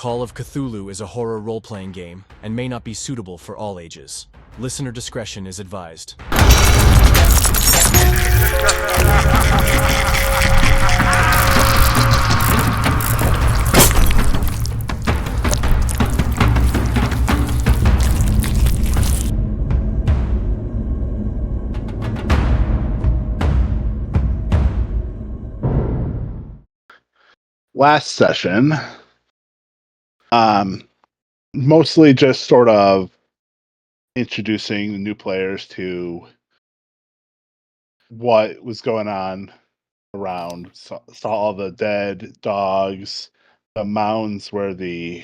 Call of Cthulhu is a horror role-playing game and may not be suitable for all ages. Listener discretion is advised. Last session, mostly just sort of introducing the new players to what was going on around. Saw all the dead dogs, the mounds where the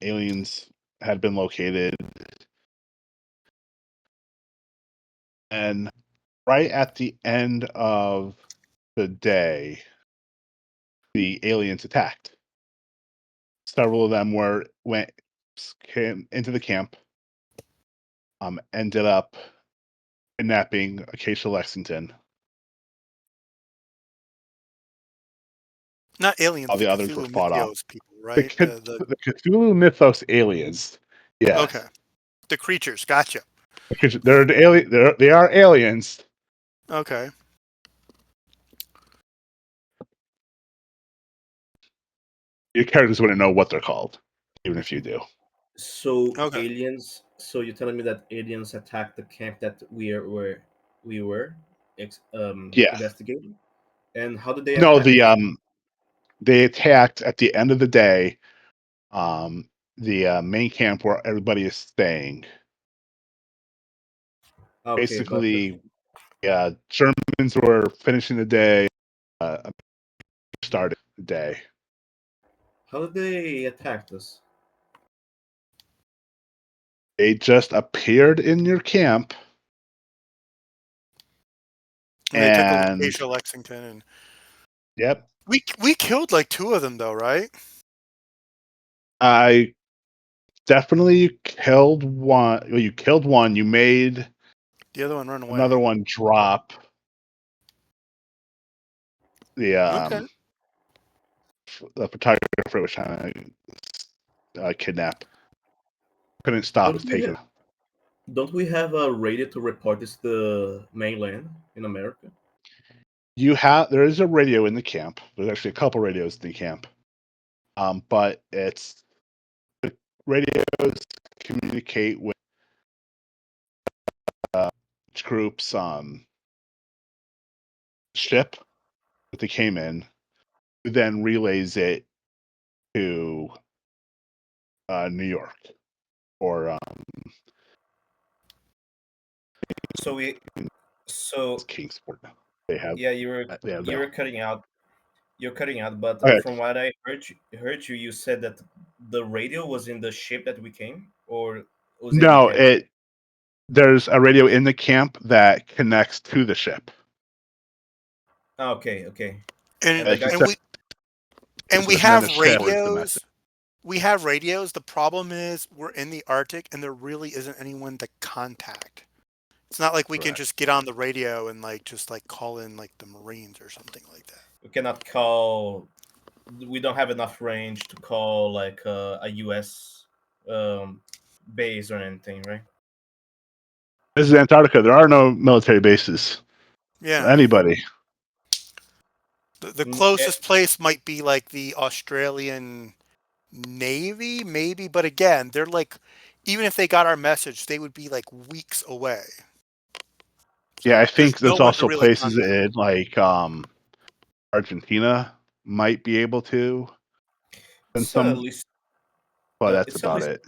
aliens had been located, and right at the end of the day, the aliens attacked. Several of them came into the camp, ended up kidnapping Acacia Lexington. Not aliens. All the others were fought off. People, right? The Cthulhu Mythos aliens. Yeah. Okay. The creatures. Gotcha. They're the alien. They are aliens. Okay. Your characters wouldn't know what they're called, even if you do. So Okay. aliens. So you're telling me that aliens attacked the camp that we were investigating, and how did they? No, attack? they attacked at the end of the day. The main camp where everybody is staying. Okay, basically, yeah, Germans were finishing the day. Started the day. How did they attack us? They just appeared in your camp. And they took Acacia Lexington and yep. We killed like 2 of them though, right? I definitely killed one. Well, you killed one. You made the other one run away. Another one drop. Okay. The photographer was trying to kidnap. Couldn't stop it taking. Don't we have a radio to report this to the mainland in America? There is a radio in the camp. There's actually a couple radios in the camp. But it's the radios communicate with groups ship that they came in, who then relays it to New York or Kingsport. They have you were cutting out. You're cutting out, but okay. From what I heard you said that the radio was in the ship that we came, or was it no? There's a radio in the camp that connects to the ship. Okay. And we have radios. We have radios. The problem is we're in the Arctic, and there really isn't anyone to contact. It's not like we can just get on the radio and just call in the Marines or something like that. We cannot call. We don't have enough range to call a U.S. base or anything, right? This is Antarctica. There are no military bases. Yeah. Anybody. The closest place might be the Australian Navy, maybe. But again, they're even if they got our message, they would be weeks away. Yeah, I think there's also places in Argentina might be able to. And but that's about it.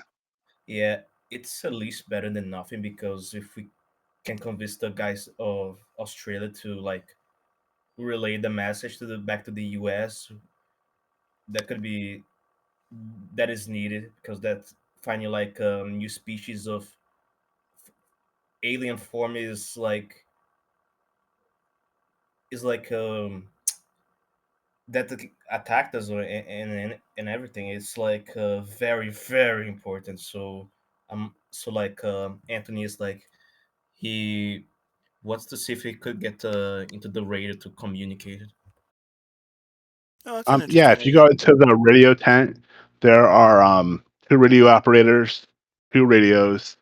Yeah, it's at least better than nothing, because if we can convince the guys of Australia to relay the message back to the US, that is needed, because that's finding new species of alien form is that attacked us and everything. It's very, very important. So Anthony is he wants to see if he could get into the radio to communicate it. Yeah, if you go into the radio tent, There are 2 radio operators, 2 radios.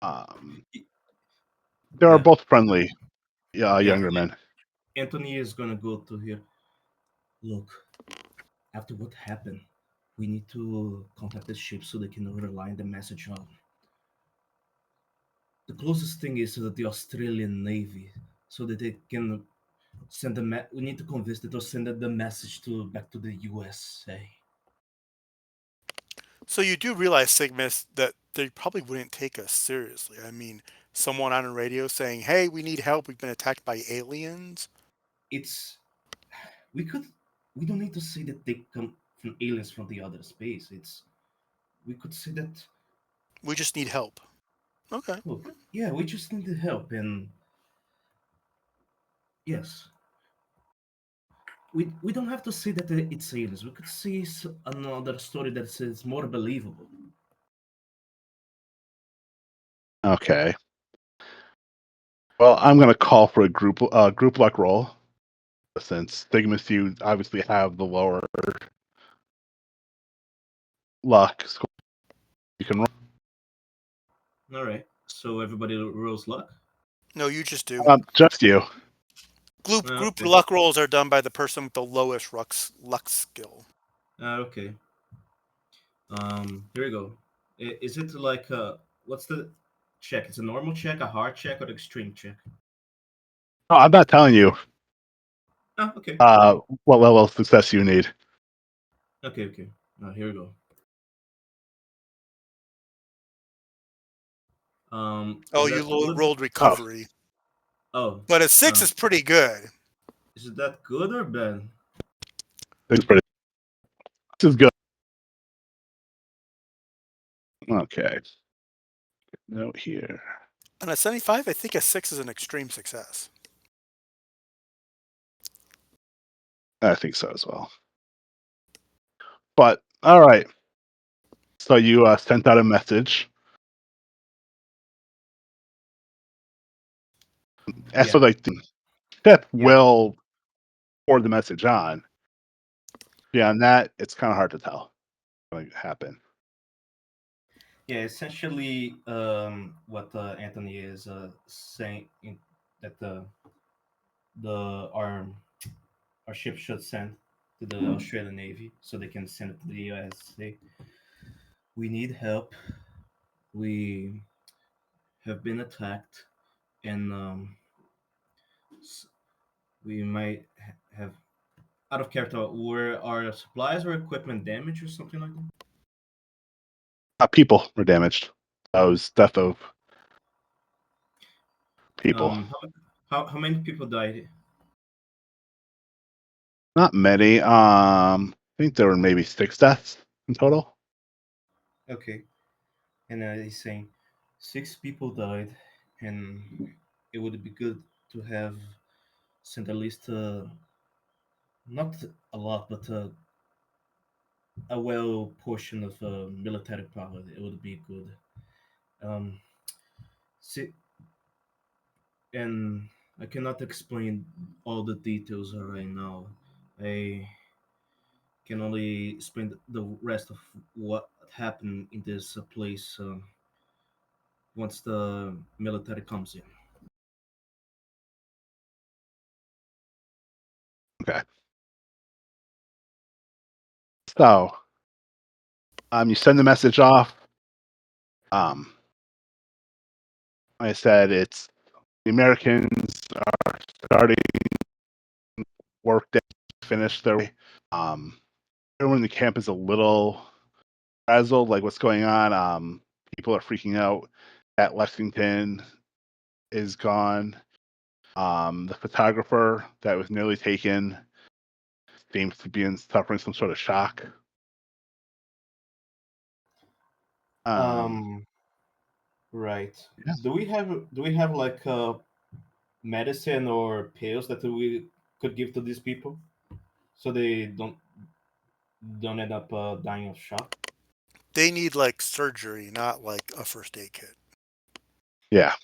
They are both friendly, younger men. Anthony is gonna go to here. Look, after what happened, we need to contact the ship so they can reline the message on. The closest thing is the Australian Navy, so that they can send we need to convince them to send the message back to the USA. So you do realize, Cygmus, that they probably wouldn't take us seriously. I mean, someone on a radio saying, "Hey, we need help. We've been attacked by aliens." We don't need to say that they come from aliens from the other space. We could say that we just need help. Okay. Look, yeah, we just need the help, and yes, we don't have to say that it's aliens. We could say another story that is more believable. Okay. Well, I'm going to call for a group luck roll, since Cygmus, you obviously have the lower luck score. You can roll. All right. So everybody rolls luck. No, you just do. Just you. Group luck rolls are done by the person with the lowest luck skill. Okay. Here we go. Is it like what's the check? It's a normal check, a hard check, or an extreme check? Oh, I'm not telling you. Oh, okay. What level of success you need. Okay. Here we go. You rolled recovery. Oh. But a 6 is pretty good. Is that good or bad? This is good. Okay. Note here. On a 75, I think a 6 is an extreme success. I think so as well. But all right. So you sent out a message. So like the ship will forward the message on. Beyond that, it's kind of hard to tell what's going to happen. Yeah, essentially, what Anthony is saying that our ship should send to the Australian Navy so they can send it to the USA. We need help. We have been attacked, and we might have, out of character, were our supplies or equipment damaged or something like that? People were damaged. That was death of people. How many people died? Not many. I think there were maybe 6 deaths in total. Okay. And he's saying 6 people died, and it would be good to have sent at least not a lot, but a well portion of military power. It would be good. See, and I cannot explain all the details right now. I can only explain the rest of what happened in this place once the military comes in. Okay. So, you send the message off. Like I said, it's the Americans are starting work to finish their way. Everyone in the camp is a little frazzled, like what's going on. People are freaking out that Lexington is gone. The photographer that was nearly taken seems to be suffering some sort of shock. Right. Yes. Do we have like medicine or pills that we could give to these people so they don't end up dying of shock? They need like surgery, not like a first aid kit. Yeah.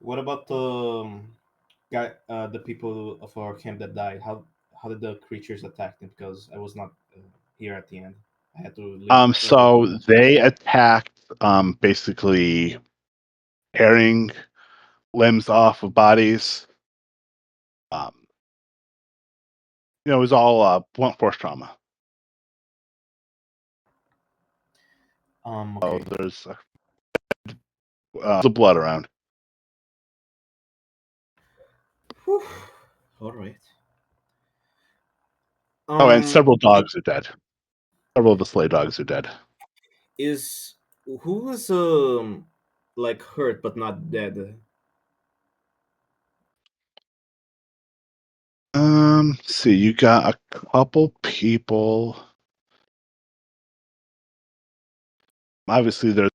What about the people of our camp that died? the creatures attack them? Because I was not here at the end. I had to leave. So they attacked basically tearing limbs off of bodies. It was all blunt force trauma. Okay. So there's the blood around. Whew. All right. And several dogs are dead. Several of the sleigh dogs are dead. Who was like hurt but not dead? See, you got a couple people. Obviously, there's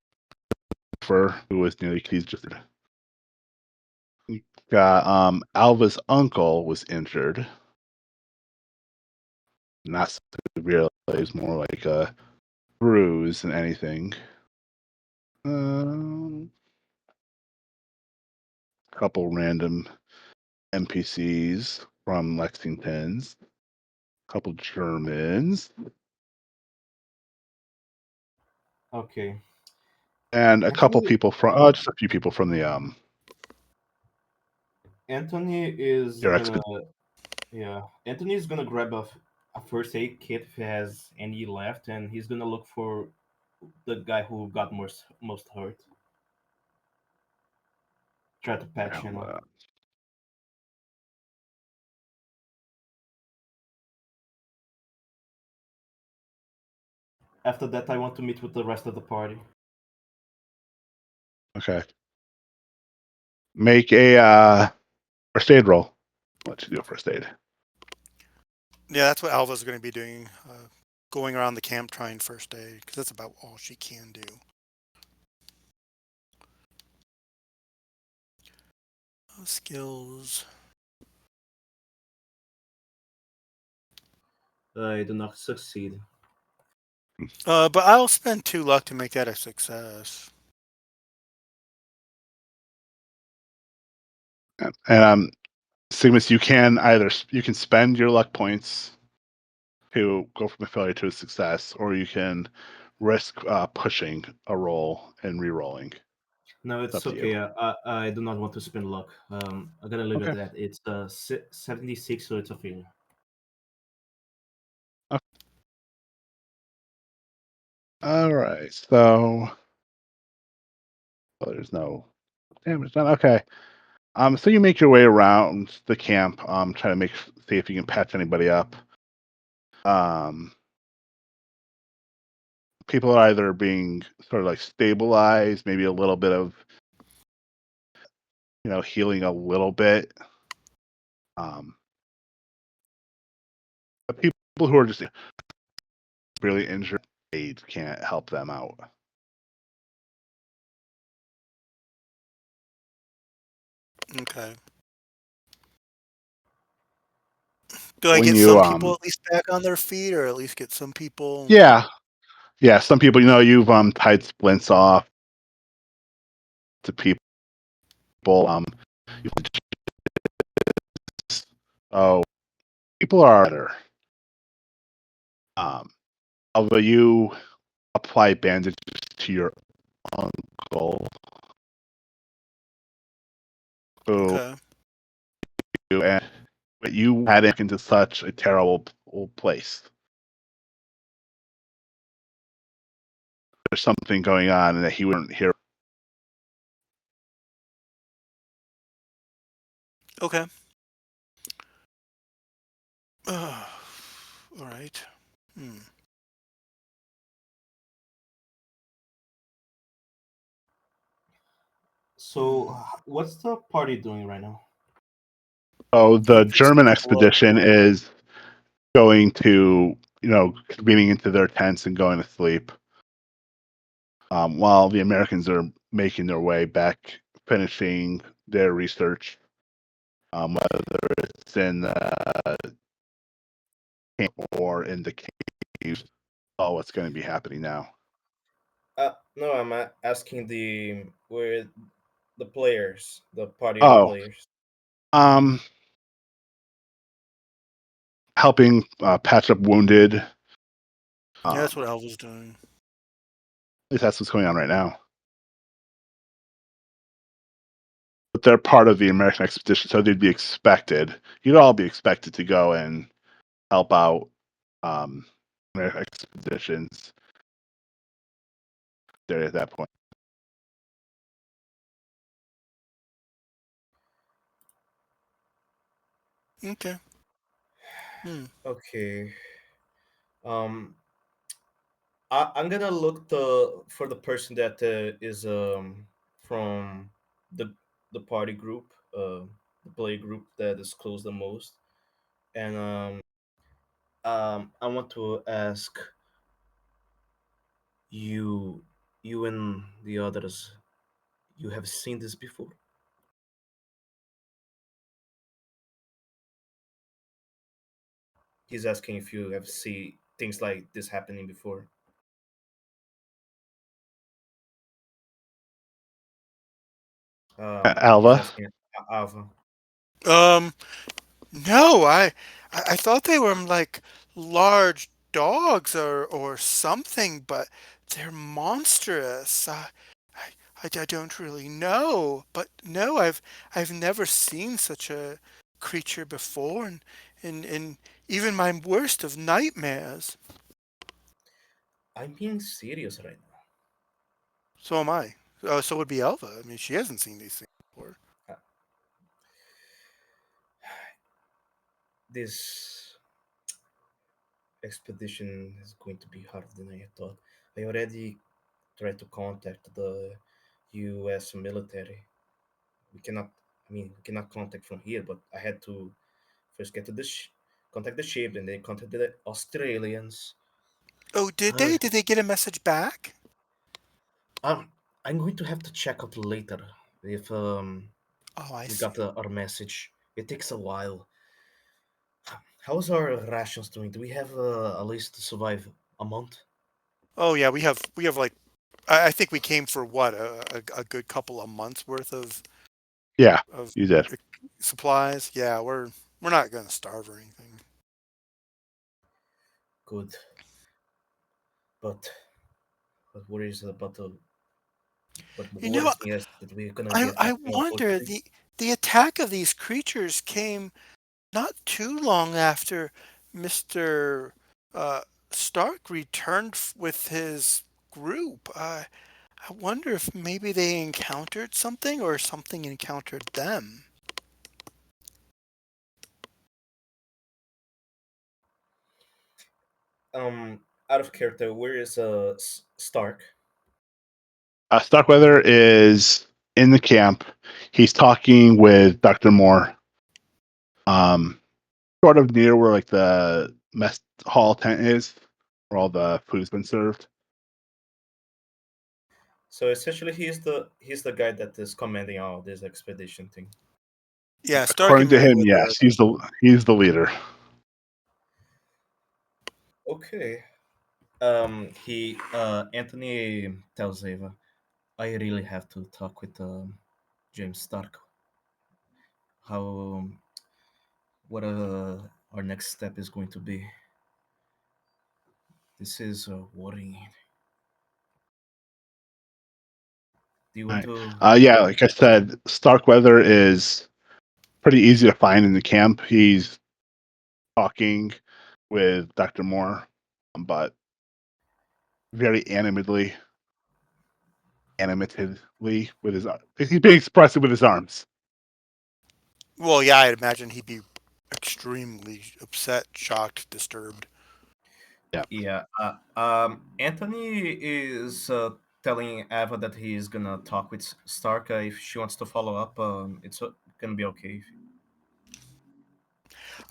who was nearly he's just. You got Alva's uncle was injured. Not severely, it's more like a bruise than anything. Couple random NPCs from Lexington's. Couple Germans. Okay. And a couple people from just a few people from the Anthony is your gonna Anthony is gonna grab a first aid kit if he has any left, and he's gonna look for the guy who got most hurt. Try to patch him up. After that, I want to meet with the rest of the party. Okay. Make a first aid roll. Let's do a first aid. Yeah, that's what Alva's going to be doing. Going around the camp trying first aid, because that's about all she can do. Skills. I do not succeed. But I'll spend 2 luck to make that a success. And Cygmus, you can spend your luck points to go from a failure to a success, or you can risk pushing a roll and re-rolling. No, it's okay. I do not want to spend luck. I'm gonna leave it at that. It's 76, so it's a failure. Okay. All right, so there's no damage done. Okay. So you make your way around the camp, try to see if you can patch anybody up. People are either being sort of like stabilized, maybe a little bit of, healing a little bit. The people who are just really injured, aid can't help them out. Okay. Do I get some people at least back on their feet, or at least get some people? Yeah. Some people, you've tied splints off to people. Oh, people are better. Although you apply bandages to your uncle, Okay. but you had it into such a terrible place. There's something going on, and that he wouldn't hear. Okay. All right. So, what's the party doing right now? So the German expedition is going to, convening into their tents and going to sleep, while the Americans are making their way back, finishing their research, whether it's in the camp or in the caves. What's going to be happening now? No, I'm asking the players, the party of players. helping patch up wounded. Yeah, that's what Alva's doing. At least that's what's going on right now. But they're part of the American expedition, so they'd be expected. You'd all be expected to go and help out American expeditions there at that point. Okay. Okay. I'm gonna look for the person that is from the party group, the play group that is close the most, and I want to ask you, you and the others, you have seen this before? He's asking if you have seen things like this happening before. He's Alva? asking Alva. No, I thought they were like large dogs or something, but they're monstrous. I don't really know, but no, I've never seen such a creature before, in even my worst of nightmares. I'm being serious right now. So am I. So would be Elva. I mean, she hasn't seen these things before. Uh, This expedition is going to be harder than I thought. I already tried to contact the U.S. military. We cannot. I mean, we cannot contact from here. But I had to first get to contact the ship, and then contact the Australians. Oh, did Uh, they? Did they get a message back? I'm going to have to check out later if Oh, I we see. got our message. It takes a while. How's our rations doing? Do we have at least to survive a month? Oh yeah, we have like I think we came for what a good couple of months worth Yeah, of you did. supplies. Yeah, we're not gonna starve or anything. Good. But worries about the what You know, worries me is that we're gonna I get I back to wonder unfortunately. the attack of these creatures came not too long after Mister uh, Stark returned with his group. I wonder if maybe they encountered something or something encountered them. Out of character, where is Stark? Starkweather is in the camp. He's talking with Dr. Moore. Sort of near where like the mess hall tent is, where all the food has been served. So essentially, he's the guy that is commanding all this expedition thing. Yeah, Stark According and to him, Meriwether. yes, he's the leader. Okay. He Anthony tells Ava, I really have to talk with James Stark. How what our next step is going to be. This is worrying. Do you want Right. to? Yeah, like I said, Starkweather is pretty easy to find in the camp. He's talking with Dr. Moore, but very animatedly with his. He's being expressive with his arms. Well, yeah, I'd imagine he'd be extremely upset, shocked, disturbed. Yeah. Yeah. Anthony is telling Ava that he's gonna talk with Stark if she wants to follow up. It's gonna be okay.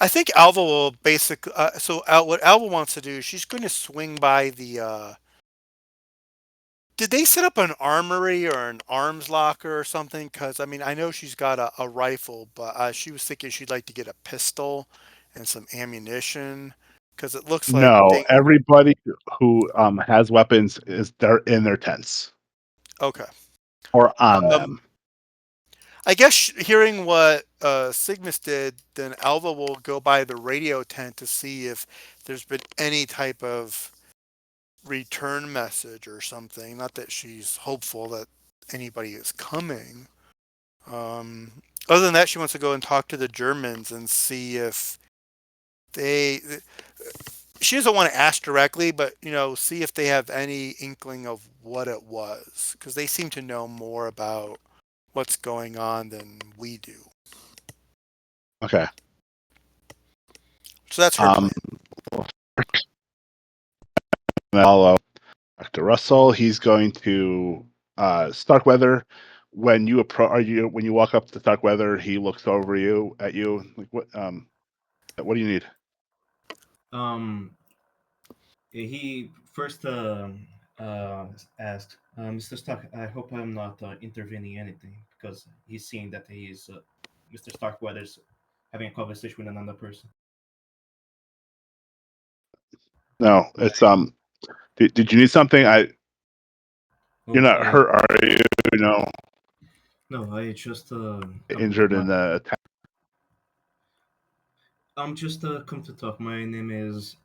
I think Alva will basically. What Alva wants to do, she's going to swing by the. Did they set up an armory or an arms locker or something? Because I mean, I know she's got a rifle, but she was thinking she'd like to get a pistol and some ammunition because it looks like No, they. everybody who has weapons is they're in their tents Okay. or on Um, them. I guess hearing what Cygmus did, then Alva will go by the radio tent to see if there's been any type of return message or something. Not that she's hopeful that anybody is coming. Other than that, she wants to go and talk to the Germans and see if they. She doesn't want to ask directly, but see if they have any inkling of what it was, because they seem to know more about what's going on than we do. Okay. So that's her plan. I'll Dr. Rusell. He's going to Starkweather. When you when you walk up to Starkweather, he looks over at you like, what do you need? He first asked, Mr. Stark, I hope I'm not intervening anything, because he's seeing that he's Mr. Starkweather's having a conversation with another person. No, it's Did you need something? You're not hurt, are you? No. No, I just Injured in the attack. I'm just come to talk. My name is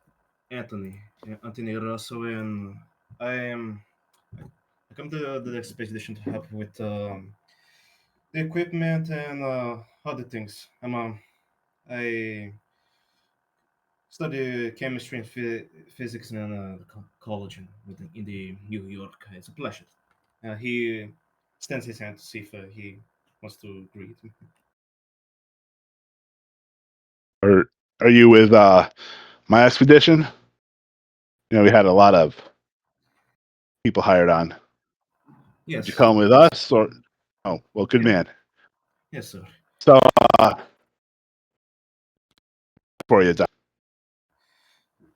Anthony Russell, and I come to the expedition to help with the equipment and other things. I study chemistry and physics in college in the New York. It's a pleasure. He extends his hand to see if he wants to greet me. Are you with my expedition? We had a lot of people hired on. Yes. Did you come with us, or? Oh, well, good man. Yes, sir. So, for you, Doc.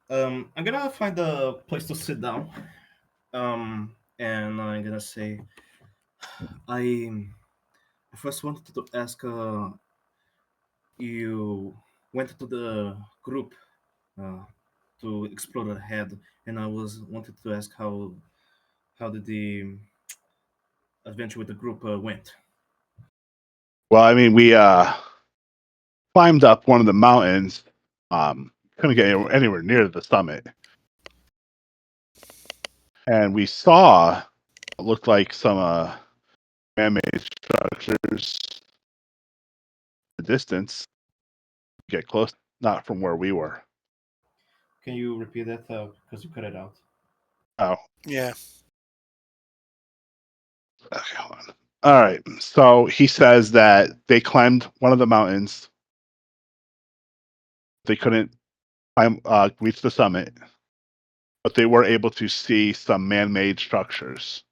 I'm gonna find a place to sit down. And I'm gonna say, I first wanted to ask. You went to the group uh, to explore ahead, and I wanted to ask how did the adventure with the group went? Well, I mean, we climbed up one of the mountains. Couldn't get anywhere near the summit, and we saw what looked like some man-made structures in the distance. Get close, not from where we were. Can you repeat that because you cut it out? Oh, Yeah. okay, hold on. All right. So he says that they climbed one of the mountains. They couldn't reach the summit, but they were able to see some man-made structures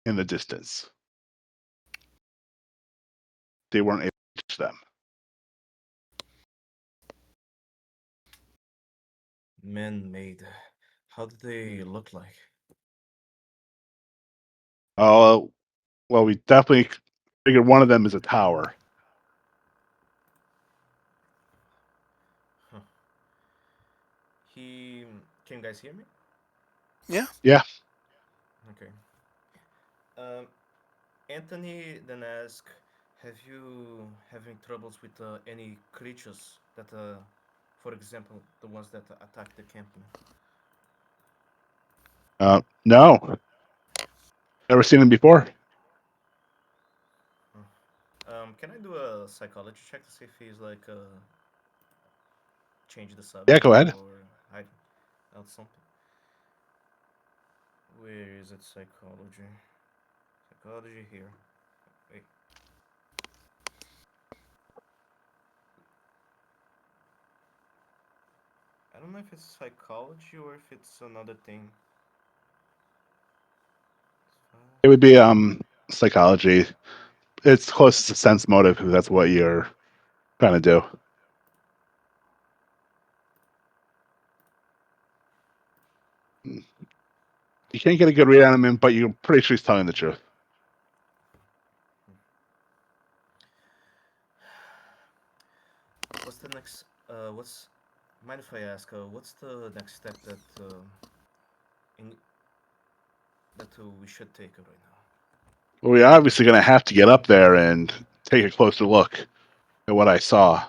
in the distance. They weren't able to reach them. Man-made. How did they look like? Oh, well, we definitely figured one of them is a tower. Huh. Can you guys hear me? Yeah. Yeah. Okay. Anthony then asked, "Have you having troubles with any creatures that, for example, the ones that attacked the camp?" No. Never seen them before. Can I do a psychology check to see if he's like change the subject? Yeah, go ahead. Or hide out something. Where is it? Psychology. Psychology here. Wait. I don't know if it's psychology or if it's another thing. It would be psychology. It's closest to sense motive because that's what you're trying to do. You can't get a good read on him, but you're pretty sure he's telling the truth. What's the next? Mind if I ask? What's the next step that we should take right now? Well, we're obviously going to have to get up there and take a closer look at what I saw.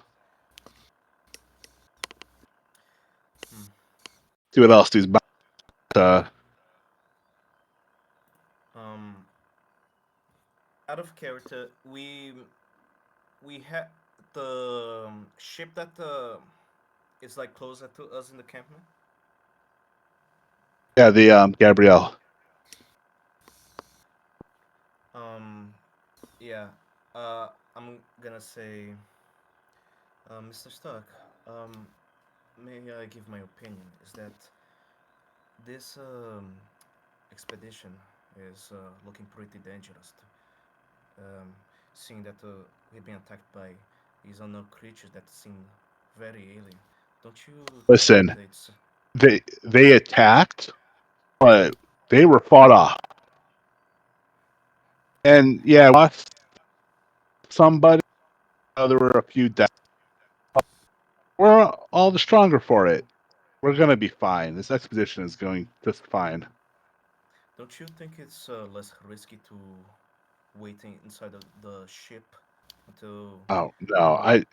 See what else these. Out of character, we had the ship that is like closer to us in the campment. Yeah, the Gabrielle. Yeah. I'm gonna say, Mr. Stark. May I give my opinion? Is that this expedition is looking pretty dangerous. Seeing that we've been attacked by these unknown creatures that seem very alien. Don't you Listen, think that it's... they attacked, but they were fought off. And yeah, lost somebody. There were a few deaths. We're all the stronger for it. We're gonna be fine. This expedition is going just fine. Don't you think it's less risky to waiting inside the ship until... Oh no, I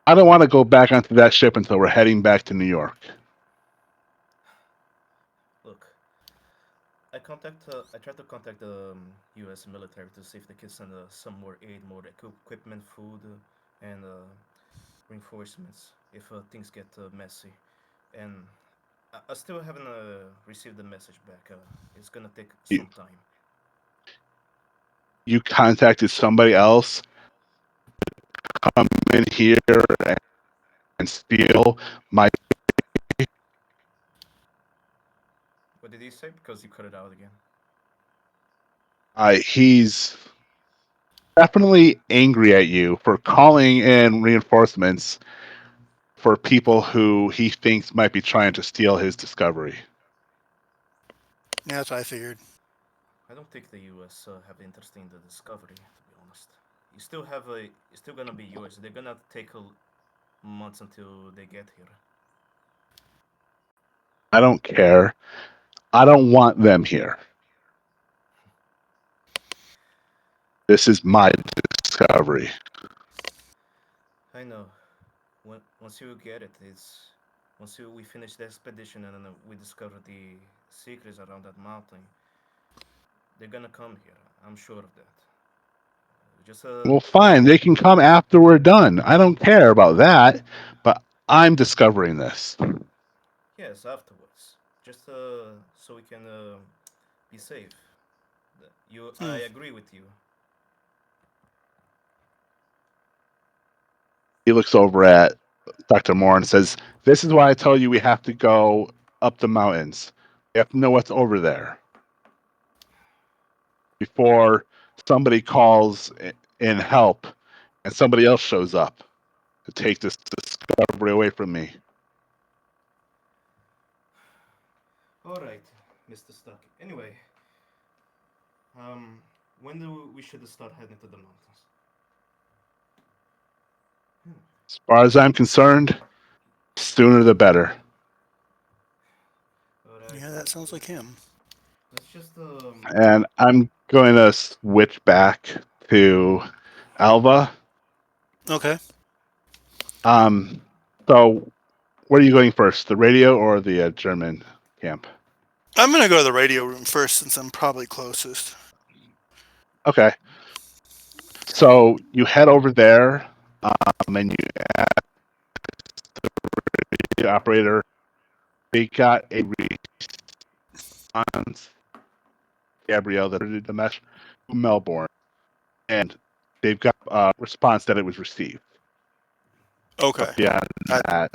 don't want to go back onto that ship until we're heading back to New York. Look, I tried to contact the U.S. military to see if they could send some more aid, more equipment, food, and reinforcements if things get messy. And I still haven't received the message back. It's gonna take some time. You contacted somebody else, come in here and steal my. What did he say? Because you cut it out again. He's definitely angry at you for calling in reinforcements for people who he thinks might be trying to steal his discovery. Yeah, that's what I figured. I don't think the U.S. Have interest in the discovery, to be honest. It's still gonna be U.S. They're gonna take months until they get here. I don't care. I don't want them here. This is my discovery. I know. Once you get it, we finish the expedition and then we discover the secrets around that mountain. They're gonna come here. I'm sure of that. Just Well, fine. They can come after we're done. I don't care about that, but I'm discovering this. yes, afterwards. Just so we can be safe. I agree with you. He looks over at Dr. Moore and says, "This is why I tell you we have to go up the mountains. We have to know what's over there before somebody calls in help and somebody else shows up to take this discovery away from me." All right, Mr. Stark. Anyway, when do we should start heading to the mountains? As far as I'm concerned, sooner the better. Right, Yeah, that sounds like him. Let's just And I'm going to switch back to Alva. Okay. So where are you going first, the radio or the German camp? I'm going to go to the radio room first since I'm probably closest. Okay. So you head over there, and you ask the operator. They got a response, Gabrielle, that did the mesh from Melbourne, and they've got a response that it was received. Okay. But beyond that,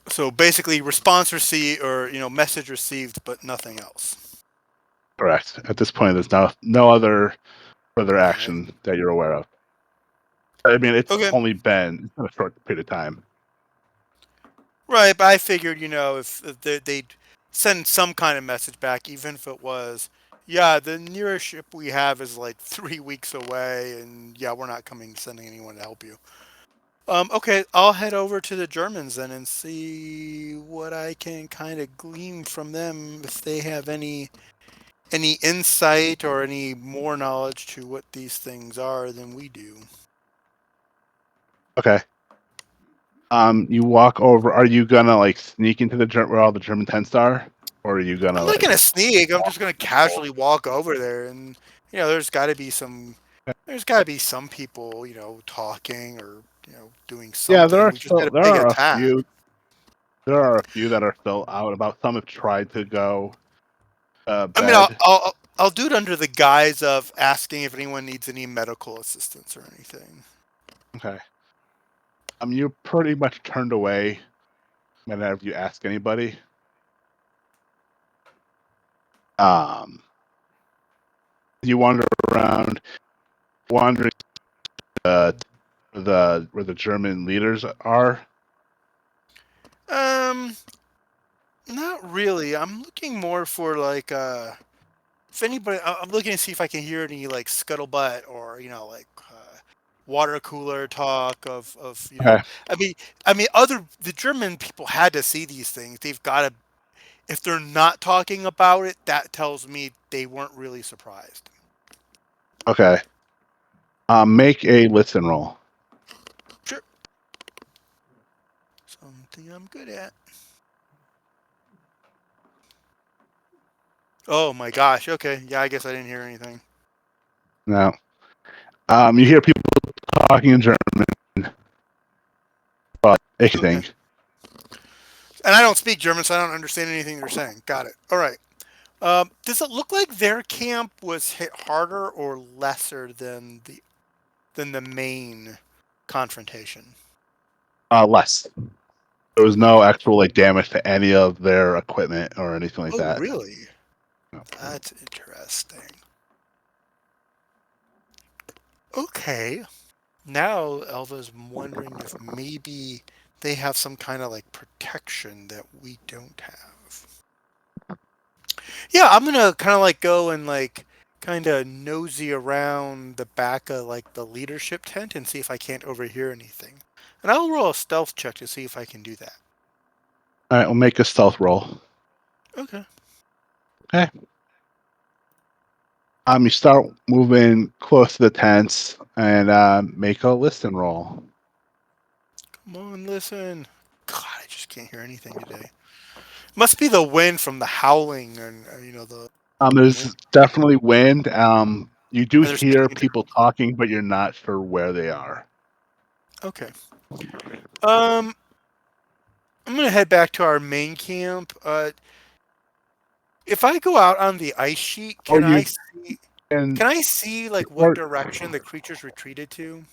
so basically, response received or message received, but nothing else. correct. At this point, there's no other further action that you're aware of. I mean, it's only been a short period of time. Right, but I figured, if they'd send some kind of message back, even if it was, yeah, the nearest ship we have is like 3 weeks away, and yeah, we're not sending anyone to help you. Okay, I'll head over to the Germans then and see what I can kind of glean from them if they have any any insight or any more knowledge to what these things are than we do. Okay. You walk over. Are you gonna like sneak into where all the German tents are, or are you gonna I'm not like? gonna sneak. I'm just gonna casually walk over there, and there's got to be some people, talking or doing Yeah, something. We just did a there big are a attack. few. There are a few that are still out and about. Some have tried to go I mean, I'll, bed. I'll I'll do it under the guise of asking if anyone needs any medical assistance or anything. Okay. You're pretty much turned away whenever you ask anybody. You wander around, wandering where the German leaders are. Not really. I'm looking more for like if anybody. I'm looking to see if I can hear any like scuttlebutt or like water cooler talk of. Okay. I mean, the German people had to see these things. They've got to. If they're not talking about it, that tells me they weren't really surprised. Okay. Make a listen roll. Sure. Something I'm good at. Oh my gosh. Okay. Yeah, I guess I didn't hear anything. No. You hear people talking in German, but anything. Okay. And I don't speak German, so I don't understand anything they're saying. Got it. All right. Does it look like their camp was hit harder or lesser than the main confrontation? Less. There was no actual like damage to any of their equipment or anything like Oh, that. really? No. That's interesting. Okay. Now Elva's wondering if maybe they have some kind of like protection that we don't have. Yeah, I'm gonna kind of like go and like kind of nosy around the back of like the leadership tent and see if I can't overhear anything. And I'll roll a stealth check to see if I can do that. All right, we'll make a stealth roll. Okay. Okay. You start moving close to the tents and make a listen roll. Come on, listen. God, I just can't hear anything today. Must be the wind from the howling and the wind. There's definitely wind. You do And they're hear speaking people talking, but you're not sure where they are. Okay. I'm gonna head back to our main camp. If I go out on the ice sheet, Or can you I see? can, Can I see like what or direction the creatures retreated to?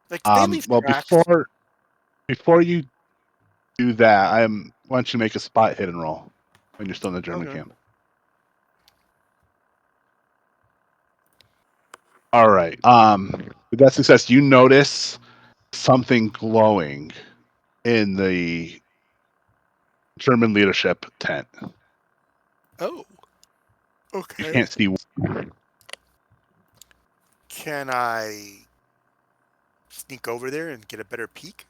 Like, did they leave well, tracks? before you do that, why don't you make a spot hidden roll when you're still in the German Okay. camp? All right. With that success, you notice something glowing in the German leadership tent. Oh. You Okay. can't see. Can I sneak over there and get a better peek?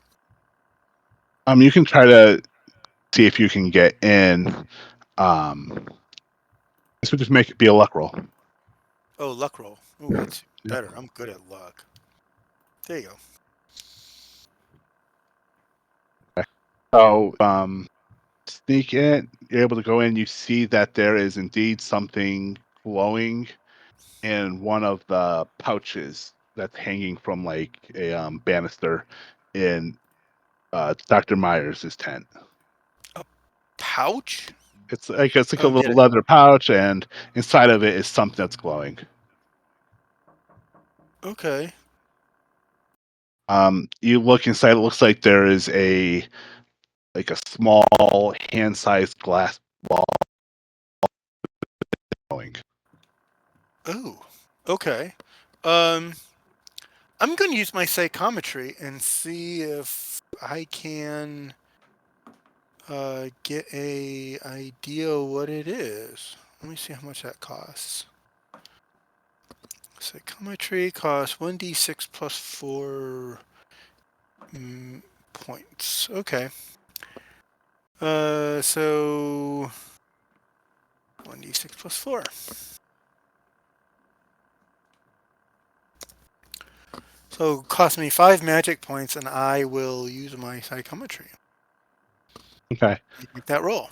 You can try to see if you can get in. This would just make it be a luck roll. Oh, luck roll. Oh, that's Yeah. better. I'm good at luck. There you go. So, sneak in. You're able to go in. You see that there is indeed something glowing in one of the pouches that's hanging from like a banister in Dr. Myers' tent. Pouch? It's like a Oh, get little it. leather pouch, and inside of it is something that's glowing. Okay. You look inside. It looks like there is a small hand-sized glass ball glowing. Oh. Okay. Um, I'm going to use my psychometry and see if I can get a idea what it is. Let me see how much that costs. Psychometry costs 1d6 plus 4 points. Okay. So 1d6 1d6 plus 4. So it cost me 5 magic points, and I will use my psychometry. Okay. Make that roll.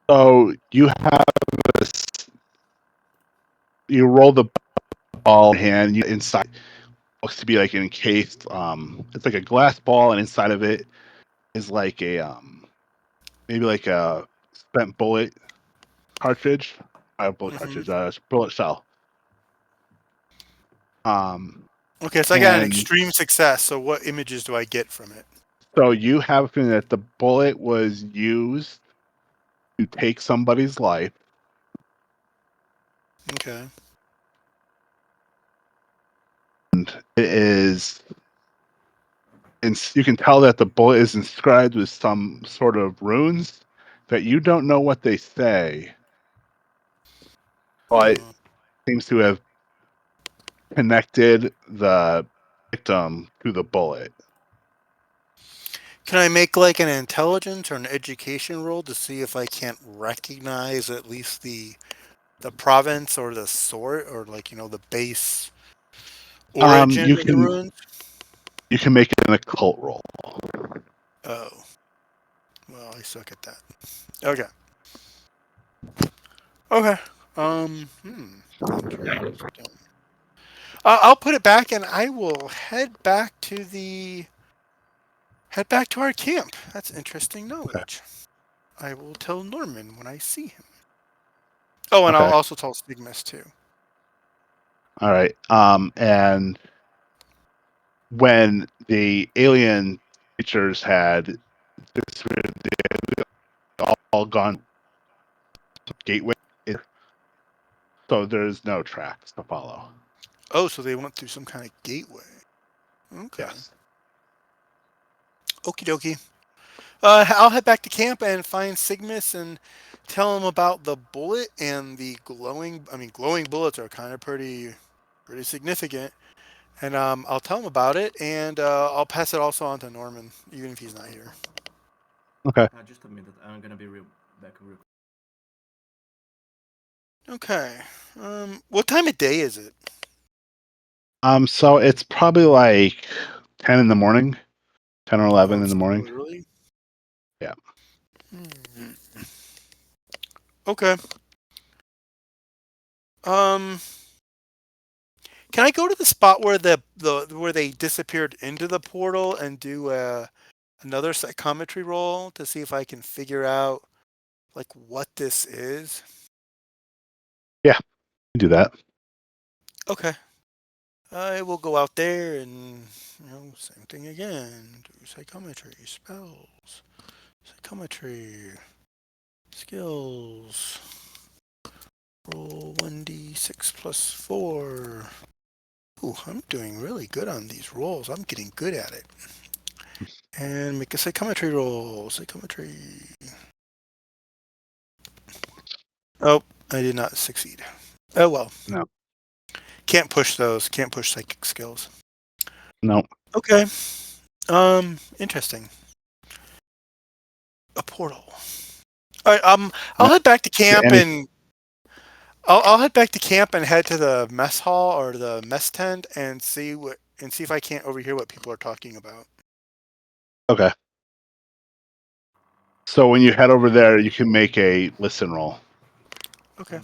So you have this. You roll the ball in hand. Inside looks to be like encased. It's like a glass ball, and inside of it is like a maybe like a spent bullet cartridge. Bullet cartridge. Bullet shell. Okay, so I got an extreme success. So what images do I get from it? So you have a feeling that the bullet was used to take somebody's life. Okay. And it is, and you can tell that the bullet is inscribed with some sort of runes that you don't know what they say, but seems to have connected the victim to the bullet. Can I make like an intelligence or an education roll to see if I can't recognize at least the province or the sort or like the base origin of the runes? You can make an occult roll. Oh, well, I suck at that. Okay. Okay. I'll put it back, and I will head back to our camp. That's interesting knowledge. Okay. I will tell Norman when I see him. Oh, and I'll also tell Cygmus too. All right. And when the alien creatures had all gone gateway, so there's no tracks to follow. Oh, so they went through some kind of gateway. Okay. Yes. Okie dokie. I'll head back to camp and find Cygmus and tell him about the bullet and the glowing. I mean, glowing bullets are kind of pretty significant. And I'll tell him about it, and I'll pass it also on to Norman, even if he's not here. Okay. Just a minute. I'm gonna be back real quick. Okay. What time of day is it? So it's probably like 10 in the morning, 10 or 11 in the morning. Early? Yeah. Okay. Can I go to the spot where where they disappeared into the portal and do another psychometry roll to see if I can figure out like what this is? Yeah, do that. Okay. I will go out there and same thing again. Do psychometry, spells, psychometry, skills. Roll 1d6 plus 4. Ooh, I'm doing really good on these rolls. I'm getting good at it. And make a psychometry roll. Psychometry. Oh, I did not succeed. Oh well. No. Can't push those. Can't push psychic skills. No. Okay. Interesting. A portal. All right. I'll head back to camp and I'll head back to camp and head to the mess hall or the mess tent and see if I can't overhear what people are talking about. Okay. So when you head over there, you can make a listen roll. Okay.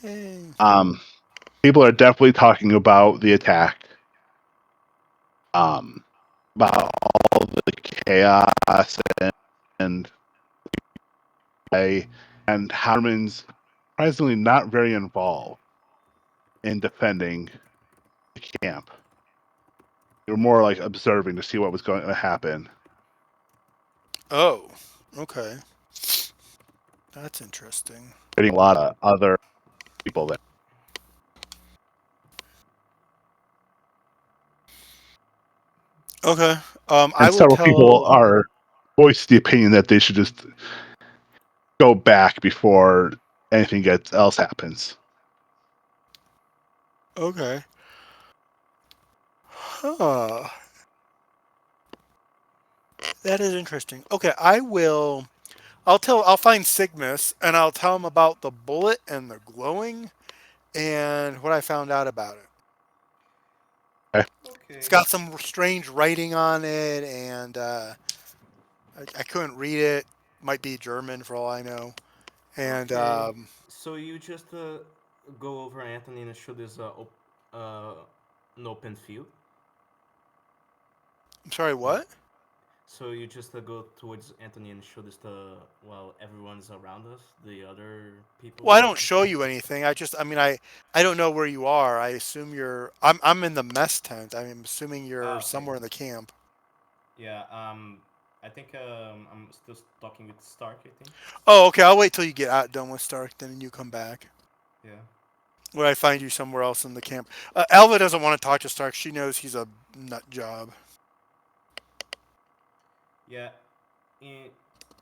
Yay. People are definitely talking about the attack. About all the chaos and Harmon's surprisingly not very involved in defending the camp. You're more like observing to see what was going to happen. Oh, okay. That's interesting. Getting a lot of other people there. Okay. And I will several tell. people are voiced the opinion that they should just go back before anything else happens. Okay. Huh. That is interesting. Okay, I will I'll find Cygmus and I'll tell him about the bullet and the glowing and what I found out about it. It's Okay. got some strange writing on it, and I couldn't read it. Might be German for all I know. And Okay. So you just go over Anthony and show this an open field. I'm sorry, Like, what? so you just go towards Anthony and show this to well everyone's around us, the other people Well, I or don't show something. you anything. I don't know where you are. I assume you're. I'm in the mess tent. I'm assuming you're Ah, okay. somewhere in the camp. Yeah. I think I'm still talking with Stark. I think. Oh, okay. I'll wait till you get out done with Stark, then you come back. Yeah. When I find you somewhere else in the camp. Alva doesn't want to talk to Stark. She knows he's a nut job. Yeah. In,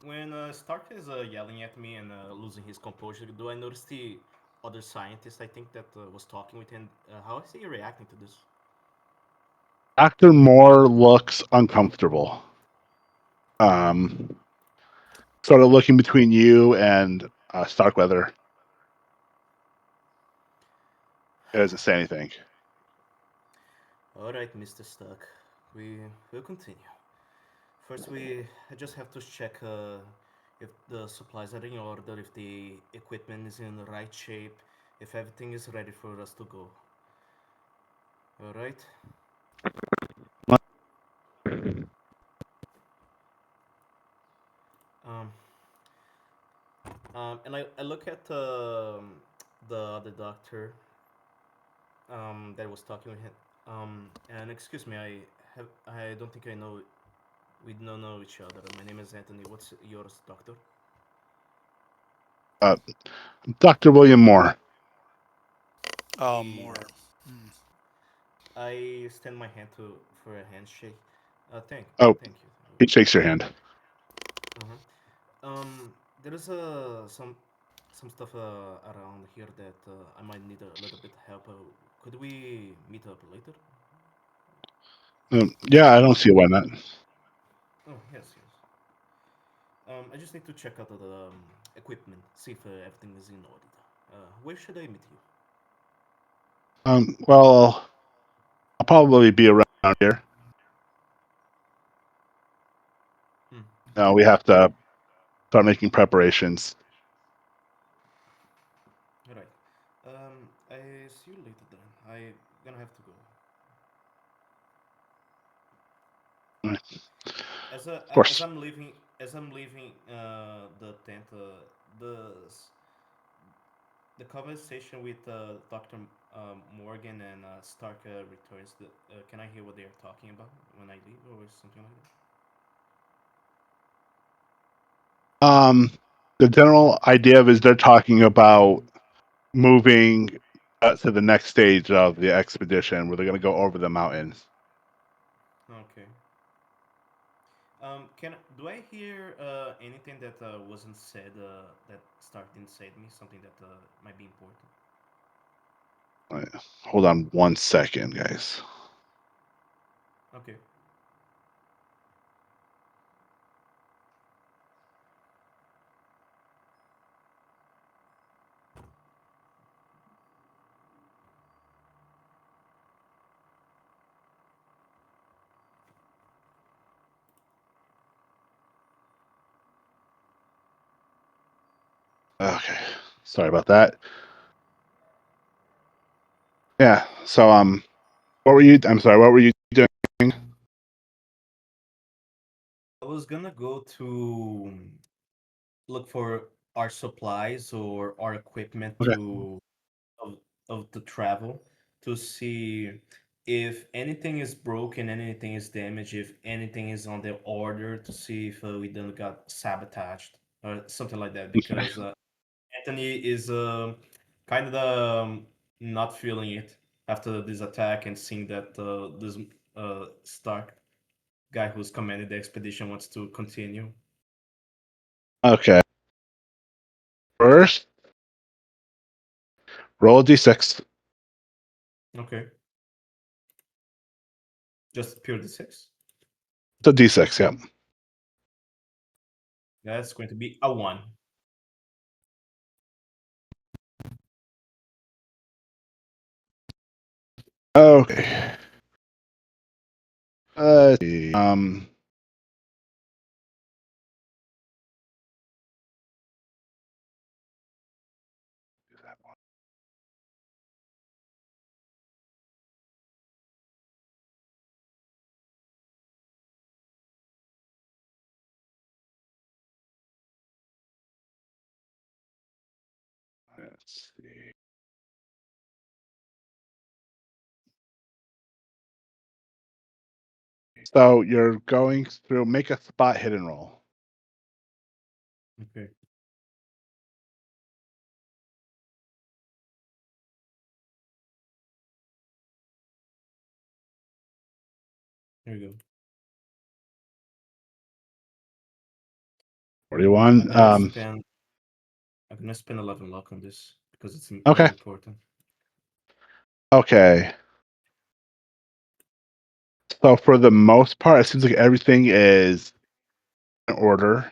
when Stark is yelling at me and losing his composure, do I notice the other scientist I think that was talking with him? How is he reacting to this? Dr. Moore looks uncomfortable. Sort of looking between you and Starkweather. He doesn't say anything. All right, Mr. Stark. We will continue. First, I just have to check if the supplies are in order, if the equipment is in the right shape, if everything is ready for us to go. All right. Um, and I look at the other doctor that was talking with him. And excuse me, I don't think I know we don't know each other. My name is Anthony. What's yours, doctor? Dr. William Moore. He, More. Hmm. I extend my hand to for a handshake. Oh, Thank you. he shakes your hand. Uh-huh. There is some stuff around here that I might need a little bit help. Could we meet up later? Yeah, I don't see why not. Oh yes, yes. I just need to check out the equipment, see if everything is in order. Where should I meet you? Well, I'll probably be around here. Hmm. We have to start making preparations. All right. I see you later then. I gonna have to go. Of course. As I'm leaving the tent, the conversation with Doctor Morgan and Stark returns. Can I hear what they are talking about when I leave, or something like The general idea of is they're talking about moving to the next stage of the expedition where they're going to go over the mountains. that? Okay. Can do I hear anything that wasn't said that Stark didn't say to me? Something that might be important. Right. Hold on 1 second, guys. Okay. Okay. Sorry about that. Yeah. So I'm sorry, what were you doing? I was gonna go to look for our supplies or our equipment Okay. of, of the travel to see if anything is broken, anything is damaged, if anything is on the order to see if we don't got sabotaged or something like that. Okay. Because Anthony is kind of not feeling it after this attack and seeing that this Stark guy who's commanded the expedition wants to continue. Okay. First, roll a d6. Okay. Just pure D6. It's a d6, yeah. That's going to be a 1. Okay. Let's see. Let's see. So you're going through, make a spot hidden roll. Okay. Here we go. 41. I'm gonna spend 11 luck on this because it's Okay. very important. Okay. So for the most part, it seems like everything is in order.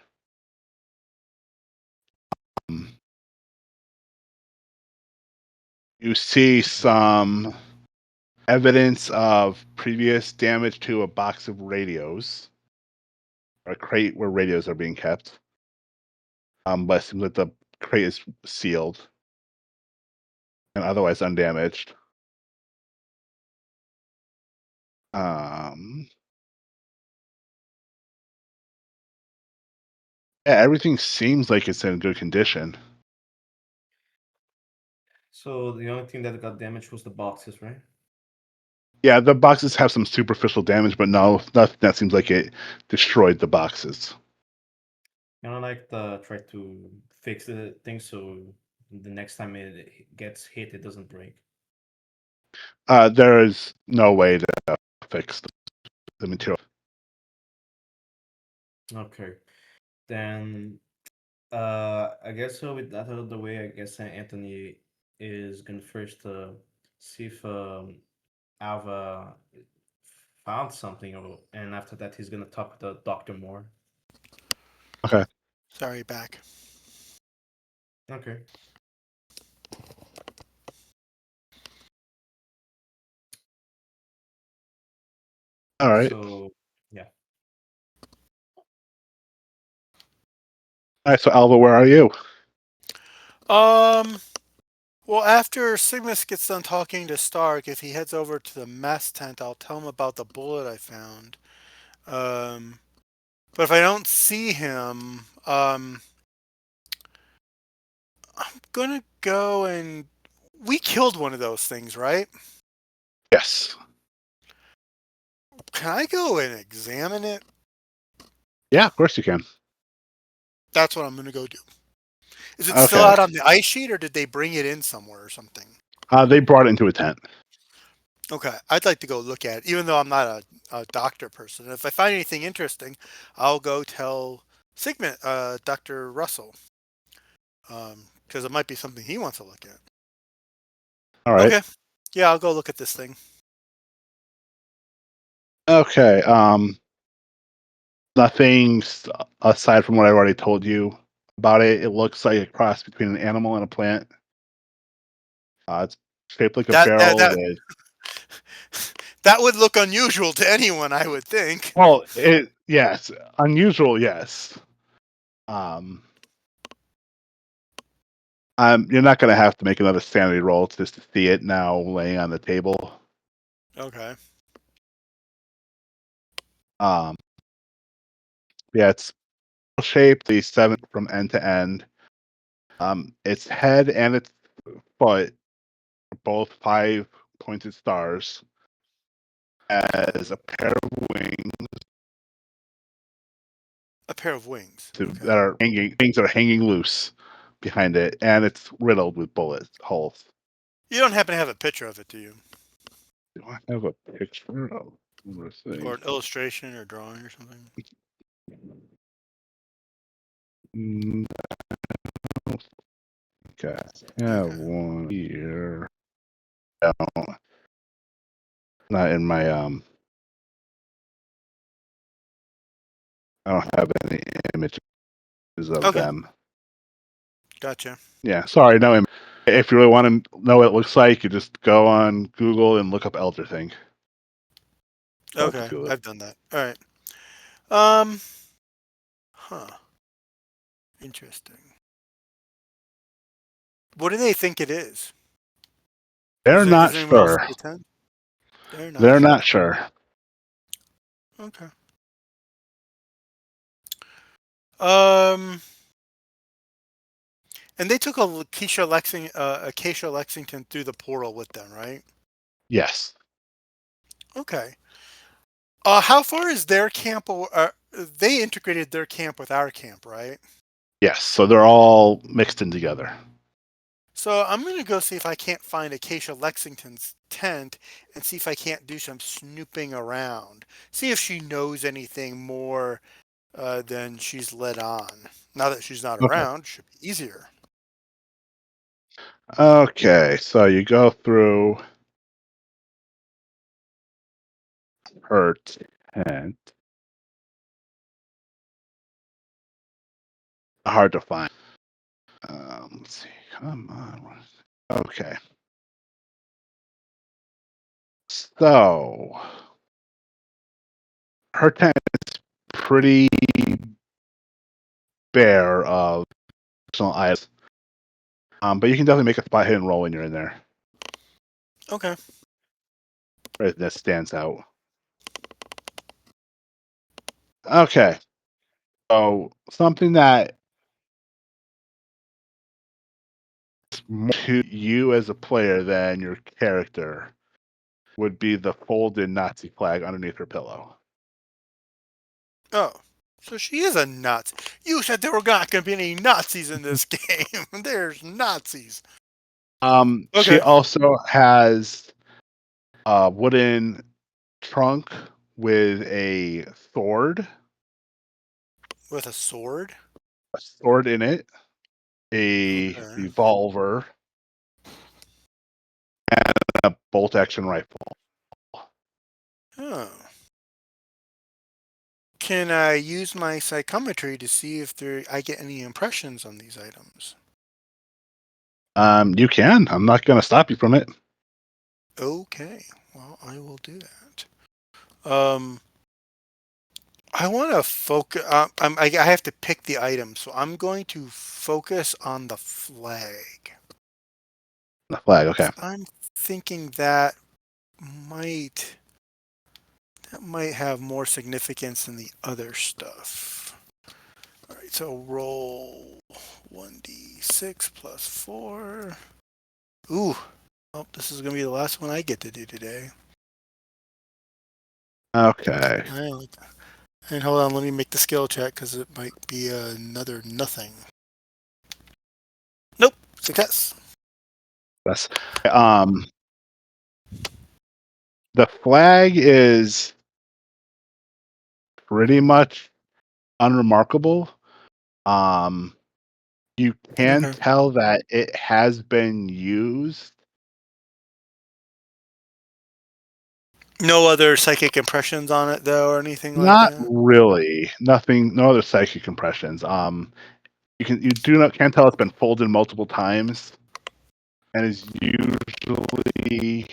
You see some evidence of previous damage to a box of radios, or a crate where radios are being kept. But it seems like the crate is sealed and otherwise undamaged. Yeah, everything seems like it's in good condition. So the only thing that got damaged was the boxes, right? Yeah, the boxes have some superficial damage, but no, nothing that seems like it destroyed the boxes. And I like try to fix the thing so the next time it gets hit, it doesn't break. There is no way to fix the material. Okay. Then I guess so with that out of the way, I guess Anthony is gonna first see if Alva found something, and after that he's gonna talk to the doctor more. Okay. Sorry, back. Okay. All right. So yeah. All right. So Alva, where are you? Well, after Cygmus gets done talking to Stark, if he heads over to the mess tent, I'll tell him about the bullet I found. But if I don't see him, I'm gonna go and we killed one of those things, right? Yes. Can I go and examine it? Yeah, of course you can. That's what I'm gonna go do. Is it still Okay. out on the ice sheet, or did they bring it in somewhere or something? They brought it into a tent. Okay, I'd like to go look at it, even though I'm not a doctor person. If I find anything interesting, I'll go tell Sigmund, Dr. Rusell, because it might be something he wants to look at. All right. Okay, yeah, I'll go look at this thing. Okay. Nothing aside from what I already told you about it. It looks like a cross between an animal and a plant. It's shaped like a That that barrel that with. that would look unusual to anyone, I would think. Well, yes, unusual, yes. You're not gonna have to make another sanity roll just to see it now laying on the table. Okay. Yeah, it's shaped the 7 from end to end. Its head and its foot are both 5 pointed stars. As a pair of wings A pair of wings. that Okay. are hanging. Wings are hanging loose behind it, and it's riddled with bullet holes. You don't happen to have a picture of it, do you? Do I have a picture of? Let's see. Or an illustration or drawing or something? No. Okay, I have Okay. one here. No, not in my I don't have any image of Okay. them. Gotcha. Yeah, sorry, no. If you really want to know what it looks like, you just go on Google and look up Elder Thing. Okay, Google it. I've done that. All right. Huh. Interesting. What do they think it is? They're not Is anyone else sure. pretend? They're not. They're sure. not sure. Okay. And they took Acacia Lexington through the portal with them, right? Yes. Okay. How far is their camp? They integrated their camp with our camp, right? Yes. So they're all mixed in together. So I'm going to go see if I can't find Acacia Lexington's tent and see if I can't do some snooping around. See if she knows anything more than she's let on. Now that she's not Okay. around, should be easier. Okay. So you go through her tent. Hard to find. Let's see. Come on. Okay. So her tent is pretty bare of personal items. But you can definitely make a spot hidden roll when you're in there. Okay. Right, that stands out. Okay. So something that is more to you as a player than your character would be the folded Nazi flag underneath her pillow. Oh, so she is a Nazi. You said there were not going to be any Nazis in this game. There's Nazis. She Okay. also has a wooden trunk with a sword With a sword? in it, a Okay. revolver, and a bolt action rifle. Oh. Can I use my psychometry to see if I get any impressions on these items? You can. I'm not going to stop you from it. Okay. Well, I will do that. I want to focus. I have to pick the item, so I'm going to focus on the flag. The flag, okay. I'm thinking that might have more significance than the other stuff. All right, so roll 1d6 plus 4. Ooh, oh, this is going to be the last one I get to do today. Okay. And hold on, let me make the skill check because it might be another nothing. Nope, success. That's the flag is pretty much unremarkable. You can Okay. tell that it has been used. No other psychic impressions on it though, or anything like Not that. really. Nothing. No other psychic impressions. You can't tell it's been folded multiple times, and is usually.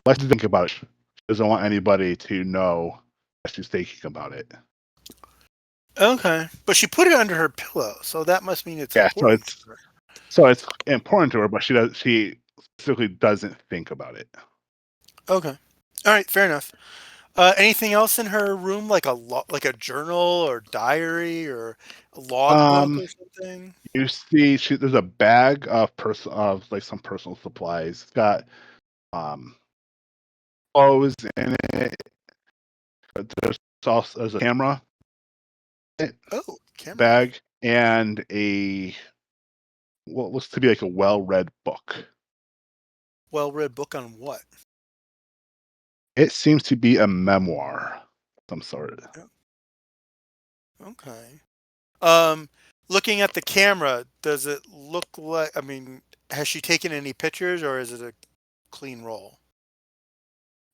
Let's think about it. She doesn't want anybody to know that she's thinking about it. Okay, but she put it under her pillow, so that must mean it's Yeah, important to her. so it's important to her, but she specifically doesn't think about it. Okay, all right, fair enough. Anything else in her room, like like a journal or diary or a logbook or something? You see, there's a bag of like some personal supplies. It's got clothes in it. There's a camera in it, Oh, camera. bag, and what looks to be like a well-read book. Well-read book on what? It seems to be a memoir of some sort. Okay. Looking at the camera, does it look like? I mean, has she taken any pictures, or is it a clean roll?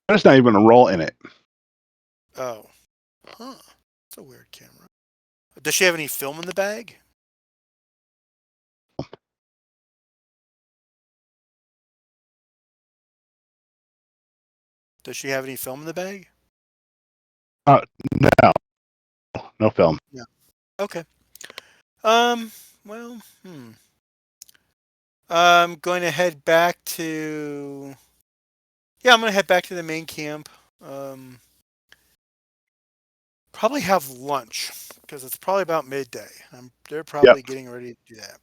There's not even a roll in it. Oh, huh. It's a weird camera. Does she have any film in the bag? Does she have any film in the bag? No, no film. Yeah. Okay. Well, I'm going to head back to. Yeah, I'm going to head back to the main camp. Probably have lunch because it's probably about midday. They're Yep. probably getting ready to do that.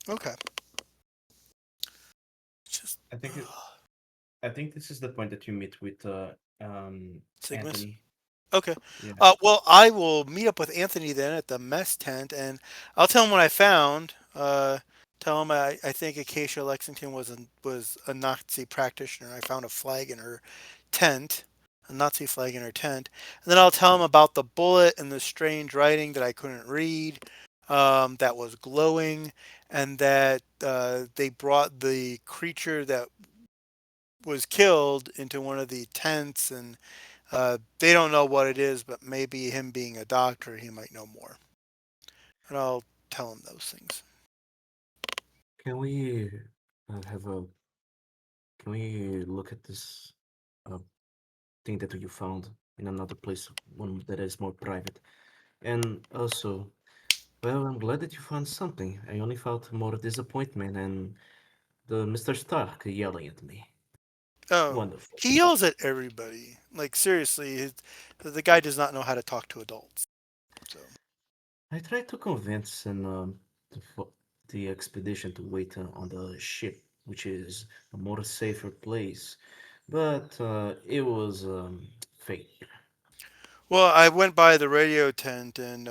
Okay. Just I think I think this is the point that you meet with Cygmus. Anthony. Okay. Yeah. Well, I will meet up with Anthony then at the mess tent, and I'll tell him what I found. Tell him I think Acacia Lexington was a Nazi practitioner. I found a flag in her tent, a Nazi flag in her tent, and then I'll tell him about the bullet and the strange writing that I couldn't read, that was glowing, and that they brought the creature that was killed into one of the tents, and they don't know what it is, but maybe him being a doctor, he might know more. And I'll tell him those things. Can we have a? Can we look at this thing that you found in another place, one that is more private? And also, well, I'm glad that you found something. I only felt more disappointment and the Mr. Stark yelling at me. Oh, Wonderful. he yells at everybody. Like seriously, the guy does not know how to talk to adults. So I tried to convince the expedition to wait on the ship, which is a more safer place, but it was fake. well, I went by the radio tent, and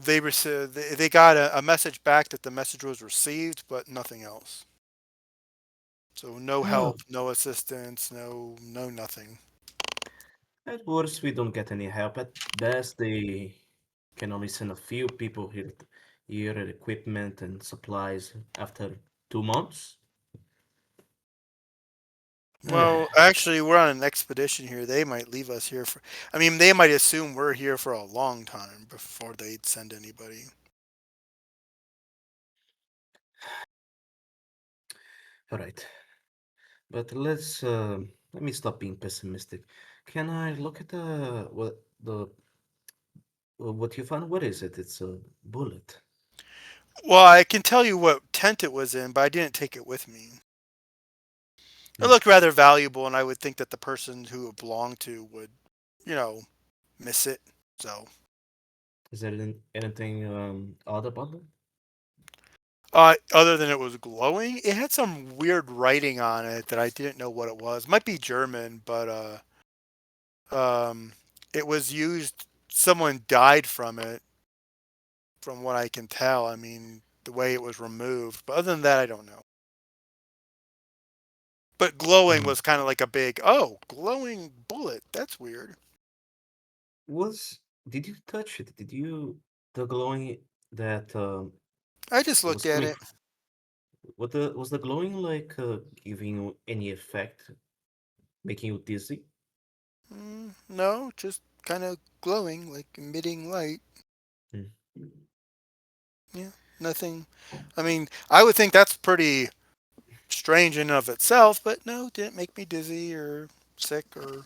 they got a message back that the message was received, but nothing else. So no Oh, help, no assistance, no nothing. at worst, we don't get any help. At best, they can only send a few people here at equipment and supplies after 2 months. Well, actually, we're on an expedition here. They might leave us here for. I mean, they might assume we're here for a long time before they'd send anybody. All right, but let me stop being pessimistic. Can I look at what you found? What is it? It's a bullet. Well, I can tell you what tent it was in, but I didn't take it with me. It Hmm. looked rather valuable, and I would think that the person who it belonged to would, you know, miss it. So, Is there anything odd about it? other than it was glowing, it had some weird writing on it that I didn't know what it was. Might be German, but it was used. Someone died from it, from what I can tell. I mean, the way it was removed. But other than that, I don't know. But glowing Hmm. was kind of like a big, oh, glowing bullet. That's weird. Was did you touch it? Did you the glowing that I just looked was at coming? it. What was the glowing like giving you any effect, making you dizzy? No, just kind of glowing, like emitting light. Hmm. Yeah, nothing. I mean, I would think that's pretty strange in and of itself, but no, didn't make me dizzy or sick or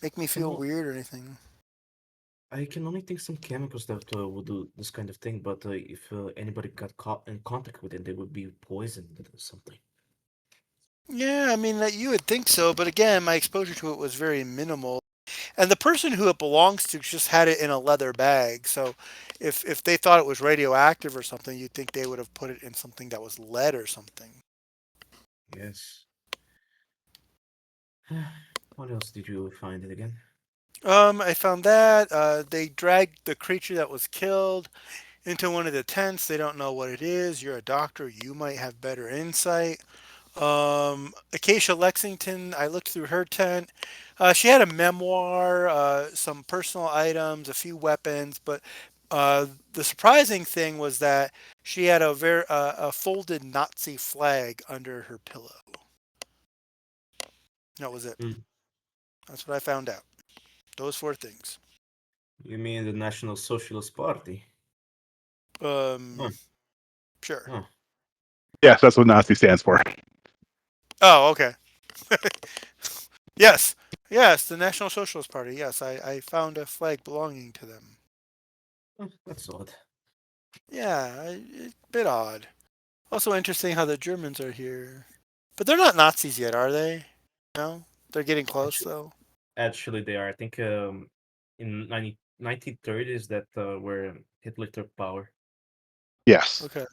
make me feel Well, weird or anything. I can only think some chemicals that would do this kind of thing, but if anybody got caught in contact with it, they would be poisoned or something. Yeah, I mean that you would think so, but again, my exposure to it was very minimal. And the person who it belongs to just had it in a leather bag. So if they thought it was radioactive or something, you'd think they would have put it in something that was lead or something. Yes. What else did you find it again? I found that they dragged the creature that was killed into one of the tents. They don't know what it is. You're a doctor. You might have better insight. Acacia Lexington, I looked through her tent. She had a memoir, some personal items, a few weapons, but the surprising thing was that she had a folded Nazi flag under her pillow. That was it. Hmm. That's what I found out. Those four things. You mean the National Socialist Party? Huh. Sure. Huh. Yes, that's what Nazi stands for. Oh, okay. Yes, the National Socialist Party. Yes, I found a flag belonging to them. That's odd. Yeah, a bit odd. Also interesting how the Germans are here. But they're not Nazis yet, are they? No? They're getting close, though? Actually, they are. I think in 1930s that where Hitler took power. Yes, Okay.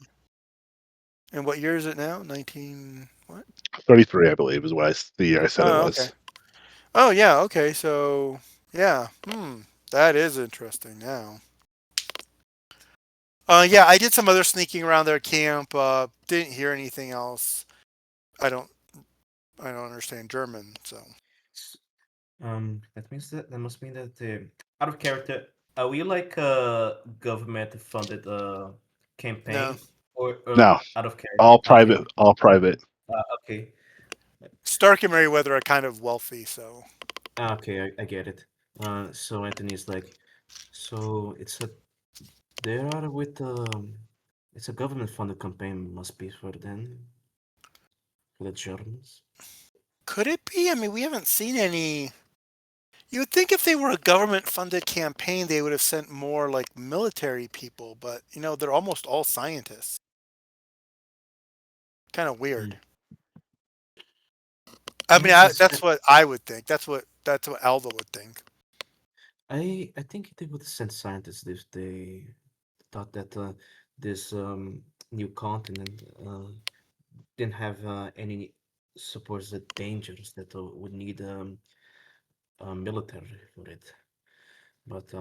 And what year is it now? 19... what? 33, I believe, is what the year I said it Oh, okay. was. Oh, yeah, okay. So, yeah. That is interesting now. Yeah, I did some other sneaking around their camp. Didn't hear anything else. I don't understand German, so. That means that must mean that out of character, are we like government funded No. campaign or No, out of character? all Okay, private, all private. okay, Stark and Meriwether are kind of wealthy, so. okay. I get it. So Anthony's like, so they are with it's a government funded campaign must be for them for the Germans. Could it be? I mean, we haven't seen any. You would think if they were a government funded campaign, they would have sent more like military people, but they're almost all scientists. Kind of Hmm. weird. I mean, Yeah, that's what I would think. That's what Alva would think. I think they would send scientists if they thought that this new continent didn't have any supposed dangers that would need military for it. But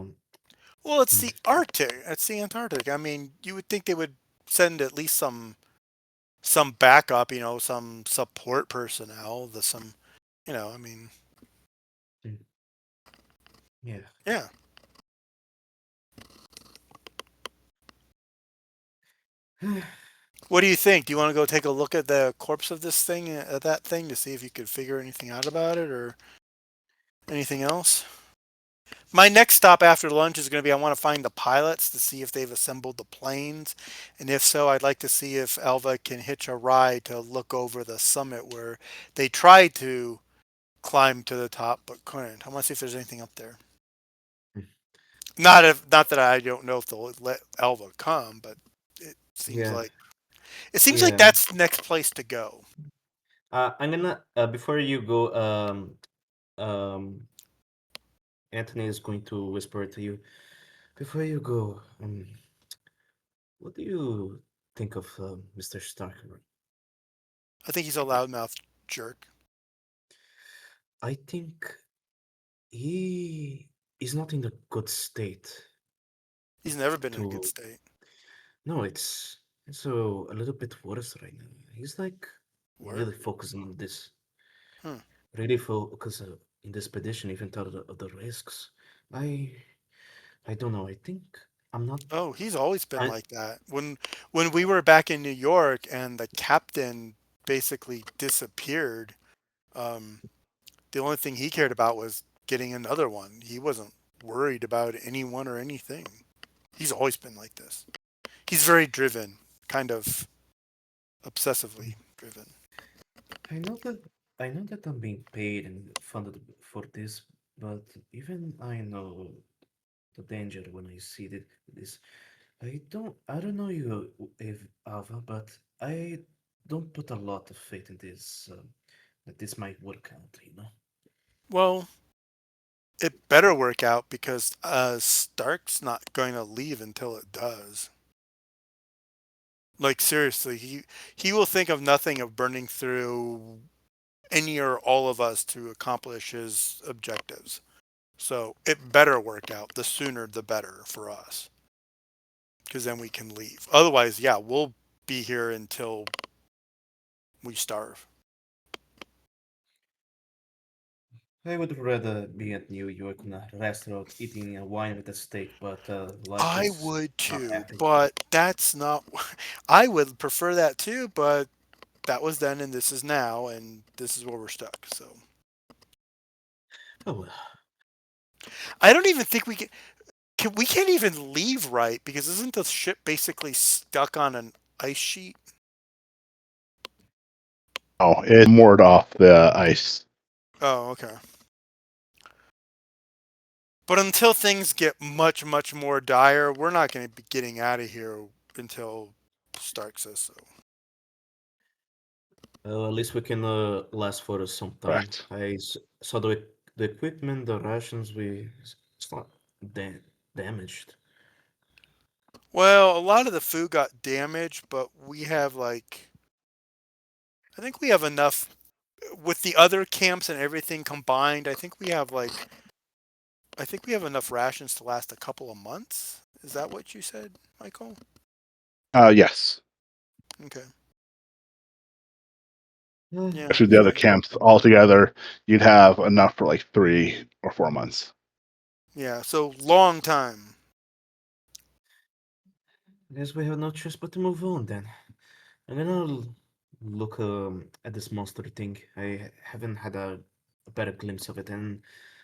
Well, it's hmm, the Arctic. It's the Antarctic. I mean, you would think they would send at least some backup. Some support personnel. I mean, hmm, yeah. yeah. What do you think? Do you want to go take a look at the corpse of this thing, at that thing, to see if you could figure anything out about it or anything else? My next stop after lunch is going to be I want to find the pilots to see if they've assembled the planes. And if so, I'd like to see if Alva can hitch a ride to look over the summit where they tried to climb to the top but couldn't. I want to see if there's anything up there. Hmm. Not that I don't know if they'll let Alva come, but it seems Yeah, like it seems like yeah. that's the next place to go. I'm gonna before you go, um, Anthony is going to whisper to you. Before you go, what do you think of Mr. Stark? I think he's a loudmouth jerk. I think he is not in a good state He's never been in a good to. state. No, it's a little bit worse right now. He's like Word. really focusing on this, Hmm. really focus in this expedition, even though the risks. I I don't know. I think I'm not. Oh, he's always been I like that. When we were back in New York and the captain basically disappeared, um, the only thing he cared about was getting another one. He wasn't worried about anyone or anything. He's always been like this. He's very driven, kind of obsessively driven. I know that I know that I'm being paid and funded for this, but even I know the danger when I see this. I don't know you if Ava, but I don't put a lot of faith in this that this might work out, you know. Well, it better work out because Stark's not going to leave until it does. Like seriously, he will think of nothing of burning through any or all of us to accomplish his objectives. So it better work out. The sooner the better for us, because then we can leave. Otherwise, yeah, we'll be here until we starve. I would rather be at New York in a restaurant eating a wine with a steak, but life I is would not too, happy. but that's not. I would prefer that too, but that was then and this is now, and this is where we're stuck. So Oh well. I don't even think we can. we can't even leave right because isn't the ship basically stuck on an ice sheet? Oh, it's moored off the ice. Oh, okay. But until things get much, much more dire, we're not going to be getting out of here until Stark says so. At least we can last for some time. Correct. Saw the equipment, the rations. It's not damaged. Well, a lot of the food got damaged, but we have I think we have enough with the other camps and everything combined. I think we have enough rations to last a couple of months. Is that what you said, Michael? Yes. Okay. Yeah. Actually, the other camps altogether, you'd have enough for like 3 or 4 months. Yeah, so long time. I guess we have no choice but to move on then. I'm gonna look at this monster thing. I haven't had a better glimpse of it, and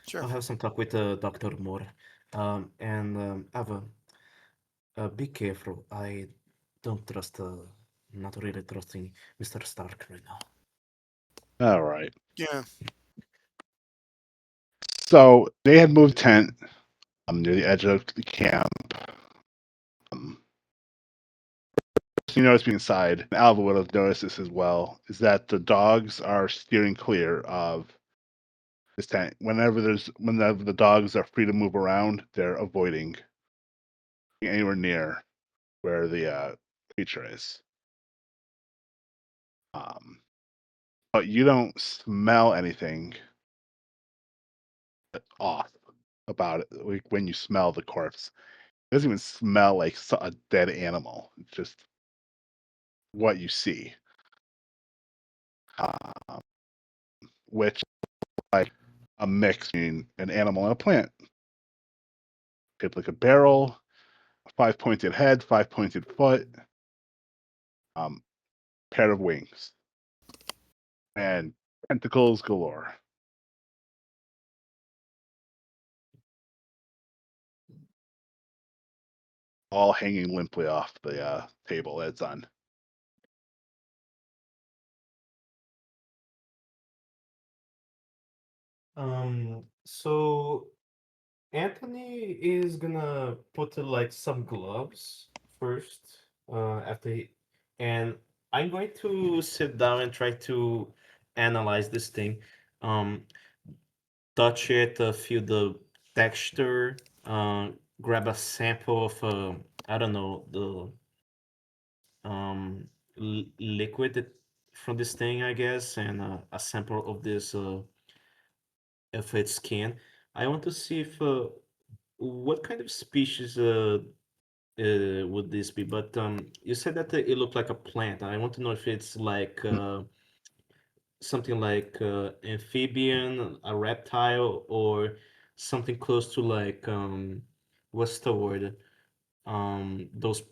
Sure. I'll have some talk with Dr. Moore. Alva, be careful. I don't trust, not really trusting Mr. Stark right now. All right. Yeah. So they had moved tent near the edge of the camp. You notice being inside, and Alva would have noticed this as well, is that the dogs are steering clear of this tent. Whenever the dogs are free to move around, they're avoiding anywhere near where the creature is. But you don't smell anything off about it. Like when you smell the corpse, it doesn't even smell like a dead animal. It's just what you see, which is like a mix between an animal and a plant. It's like a barrel, a 5-pointed head, 5-pointed foot, pair of wings, and tentacles galore. All hanging limply off the table it's on. So Anthony is gonna put like some gloves first, and I'm going to sit down and try to analyze this thing. Um, Touch it, feel the texture, grab a sample of I don't know, liquid from this thing, I guess, and a sample of this of its skin. I want to see if what kind of species would this be? But you said that it looked like a plant. I want to know if it's like something like amphibian, a reptile, or something close to like what's the word? Those,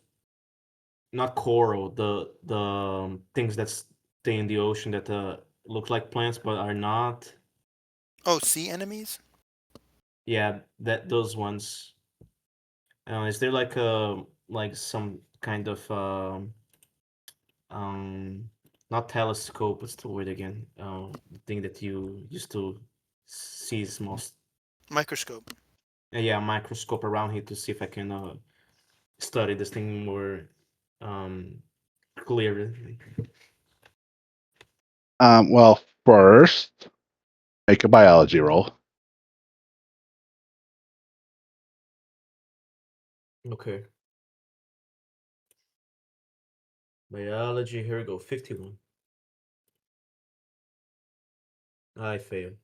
not coral, the things that stay in the ocean that look like plants but are not. Oh, sea enemies? Yeah, that those ones. Is there like some kind of um not telescope? What's the word again? The thing that you used to see small. Microscope. Yeah, microscope around here to see if I can study this thing more um clearly. Well, first, make a biology roll. Okay. Biology, here we go. 51. I failed.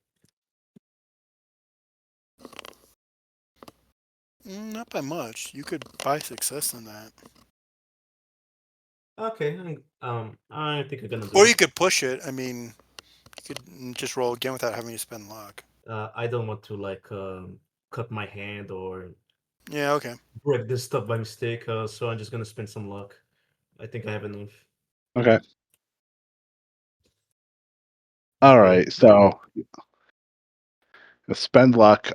Not by much. You could buy success in that. Okay, I think I'm gonna do Or it. you could push it. I mean, you could just roll again without having to spend luck. I don't want to like cut my hand or Yeah, okay. break this stuff by mistake, so I'm just gonna spend some luck. I think I have enough. Okay. All Okay. right. So spend luck.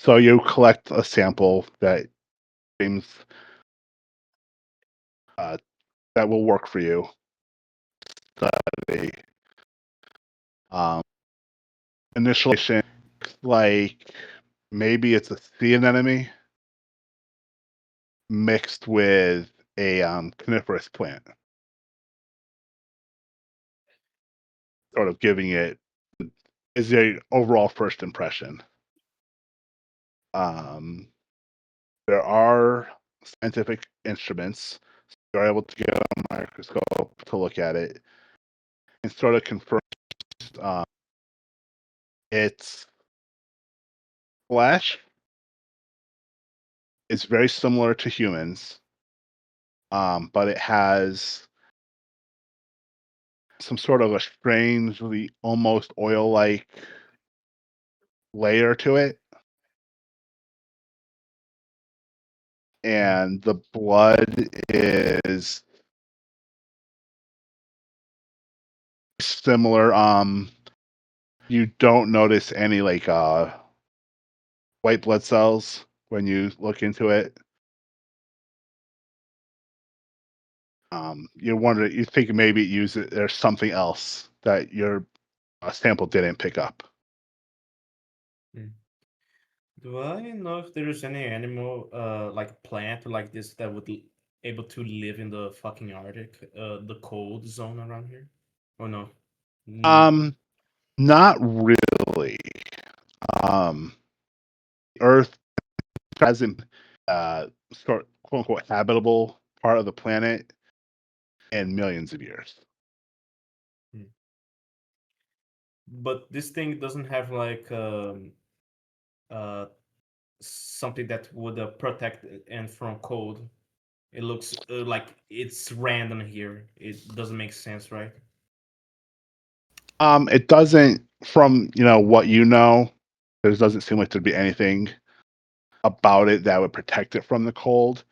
So you collect a sample that seems that will work for you. Study. Initially, like maybe it's a sea anemone mixed with a coniferous plant, sort of giving it is the overall first impression. There are scientific instruments. You're able to get a microscope to look at it and sort of confirm its flesh is very similar to humans, but it has some sort of a strangely almost oil-like layer to it. And the blood is similar. You don't notice any like white blood cells when you look into it. You think maybe there's something else that your sample didn't pick up. Do I know if there is any animal, like plant like this that would able to live in the fucking Arctic, the cold zone around here? Or no? Not really. Earth hasn't quote unquote habitable part of the planet in millions of years. But this thing doesn't have like something that would protect it from cold. It looks like it's random here. It doesn't make sense, right? It doesn't, from what you know, there doesn't seem like there'd be anything about it that would protect it from the cold.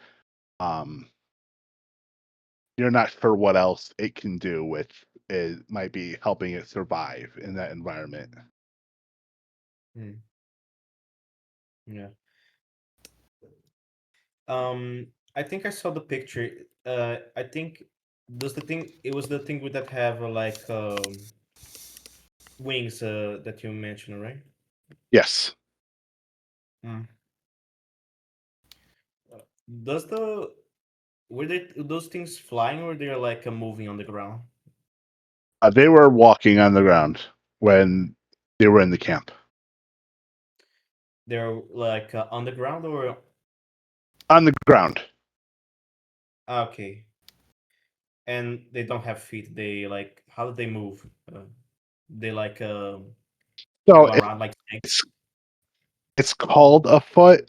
You're not sure what else it can do, which it might be helping it survive in that environment. Yeah. I think I saw the picture. I think it was the thing with that have like wings that you mentioned, right? Yes. Does were those things flying or they're like moving on the ground? They were walking on the ground when they were in the camp. They're like on the ground or On the ground. okay. And they don't have feet. They like how do they move? They like So go around like snakes. it's called a foot.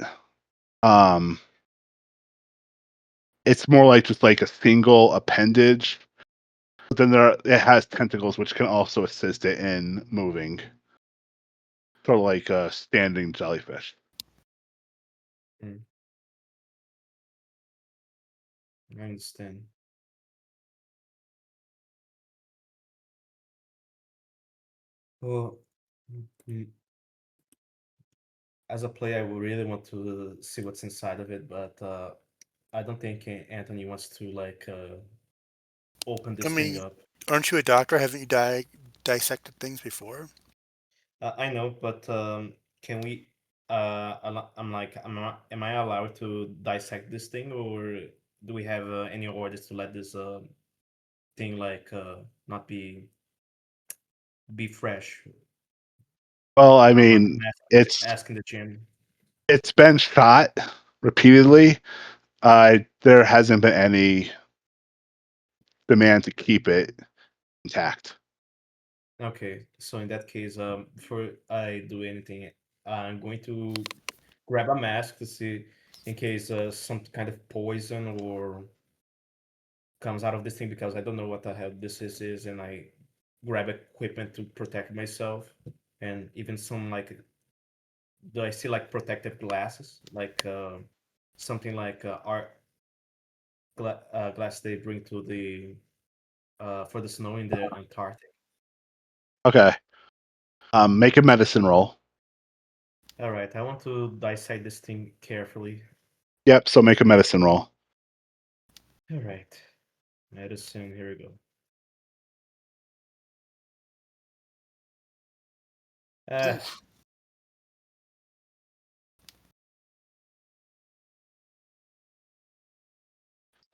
It's more like just like a single appendage. But then it has tentacles which can also assist it in moving. Sort of like a standing jellyfish. I understand. Well, as a player, I would really want to see what's inside of it, but I don't think Anthony wants to like open this thing up. Aren't you a doctor? Haven't you dissected things before? I know, but can we? I'm like, am I allowed to dissect this thing, or do we have any orders to let this thing like not be fresh? Well, I mean, asking the gym. It's been shot repeatedly. There hasn't been any demand to keep it intact. Okay, so in that case, before I do anything, I'm going to grab a mask to see in case some kind of poison or comes out of this thing because I don't know what the hell this is, and I grab equipment to protect myself, and even some like, do I see like protective glasses, like something like art glass they bring to the for the snow in the Antarctic. Okay. Make a medicine roll. All right, I want to dissect this thing carefully. Yep. So make a medicine roll. All right, medicine. Here we go. Ah,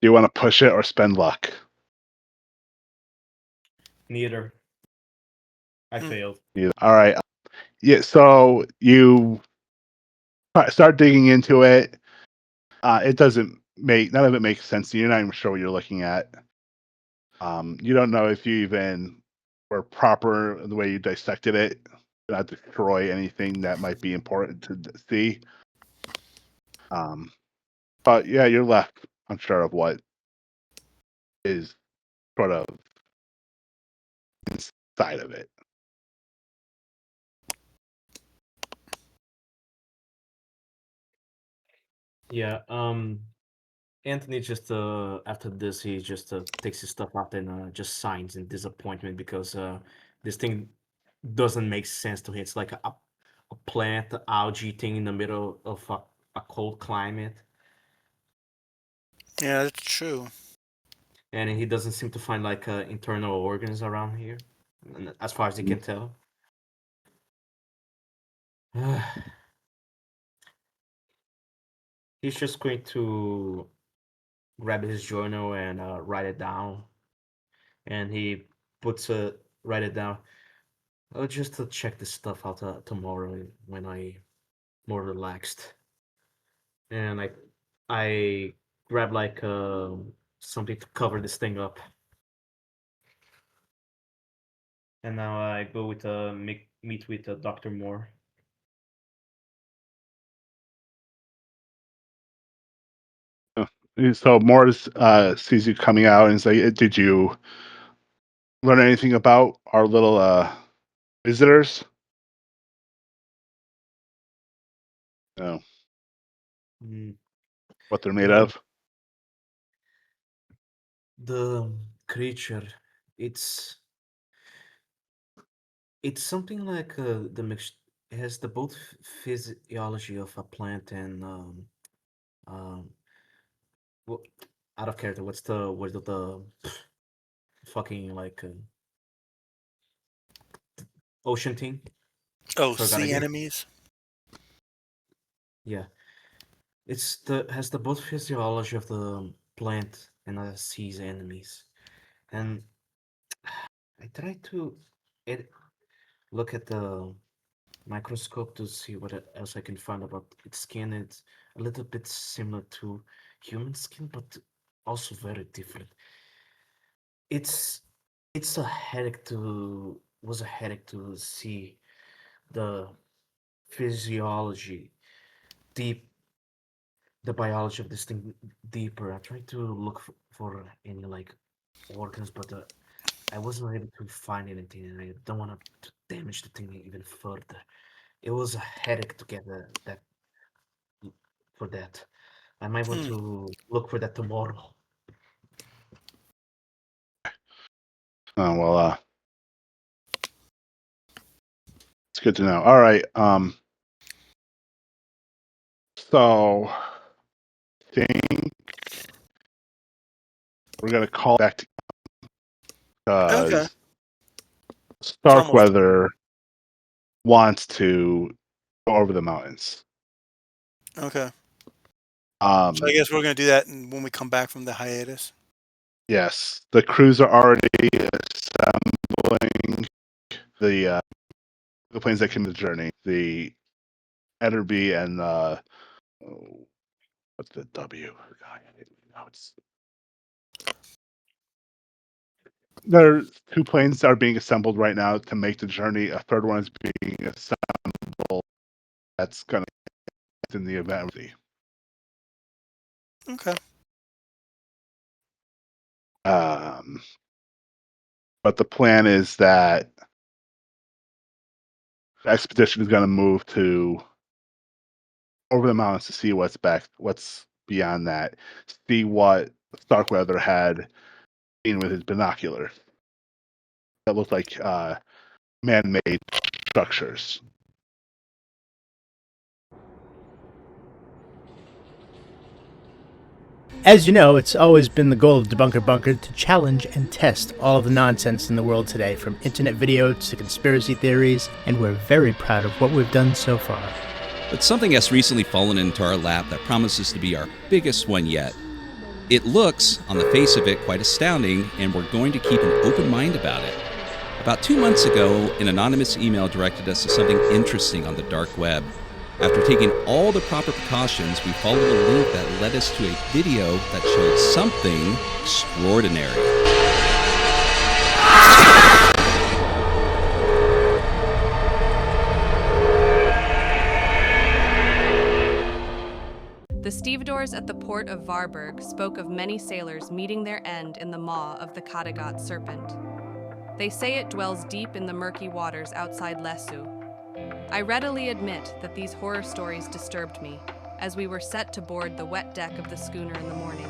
Do you want to push it or spend luck? neither. I failed. All right. Yeah. So you start digging into it. It doesn't make none of it makes sense. You're not even sure what you're looking at. You don't know if you even were proper in the way you dissected it. Not destroy anything that might be important to see. But yeah, you're left unsure of what is sort of inside of it. Yeah. Anthony just after this he just takes his stuff out and just signs in disappointment because this thing doesn't make sense to him. It's like a plant algae thing in the middle of a cold climate, Yeah, that's true. and he doesn't seem to find like internal organs around here, as far as he can tell. He's just going to grab his journal and write it down, and he puts write it down. Just to check this stuff out tomorrow when I more relaxed, and I grab like something to cover this thing up, and now I go with meet with Dr. Moore. So Morris sees you coming out and says, "Did you learn anything about our little visitors?" No. Mm, What they're made the of? the creature, it's it's something like the mix. It has the both physiology of a plant and um well, out of character. What's the word of the fucking like ocean thing? Oh, Forgot sea again. enemies. Yeah, it's the has the both physiology of the plant and sees enemies. And I try to ed- look at the microscope to see what else I can find about its skin. It's a little bit similar to human skin, but also very different. It's it's a headache to was a headache to see the physiology deep the biology of this thing deeper. I tried to look for any like organs, but I wasn't able to find anything, and I don't want to damage the thing even further. It was a headache to get that for that. I might want Hmm. to look for that tomorrow. Oh well, it's good to know. All right. So I think we're gonna call back to Okay. because It's almost done. Starkweather wants to go over the mountains. Okay. Um, So I guess we're gonna do that when we come back from the hiatus. yes, the crews are already assembling the planes that came to the journey. The Enderby and what's the W? God, no, it's there's two planes that are being assembled right now to make the journey. A third one is being assembled. That's gonna in the event. Okay. Um, but the plan is that the expedition is going to move to over the mountains to see what's beyond that, see what Starkweather had seen with his binoculars that looked like man-made structures. As you know, it's always been the goal of Debunker Bunker to challenge and test all of the nonsense in the world today, from internet videos to conspiracy theories, and we're very proud of what we've done so far. But something has recently fallen into our lap that promises to be our biggest one yet. It looks, on the face of it, quite astounding, and we're going to keep an open mind about it. About 2 months ago, an anonymous email directed us to something interesting on the dark web. After taking all the proper precautions, we followed a link that led us to a video that showed something extraordinary. The stevedores at the port of Varberg spoke of many sailors meeting their end in the maw of the Kattegat serpent. They say it dwells deep in the murky waters outside Lesu. I readily admit that these horror stories disturbed me, as we were set to board the wet deck of the schooner in the morning.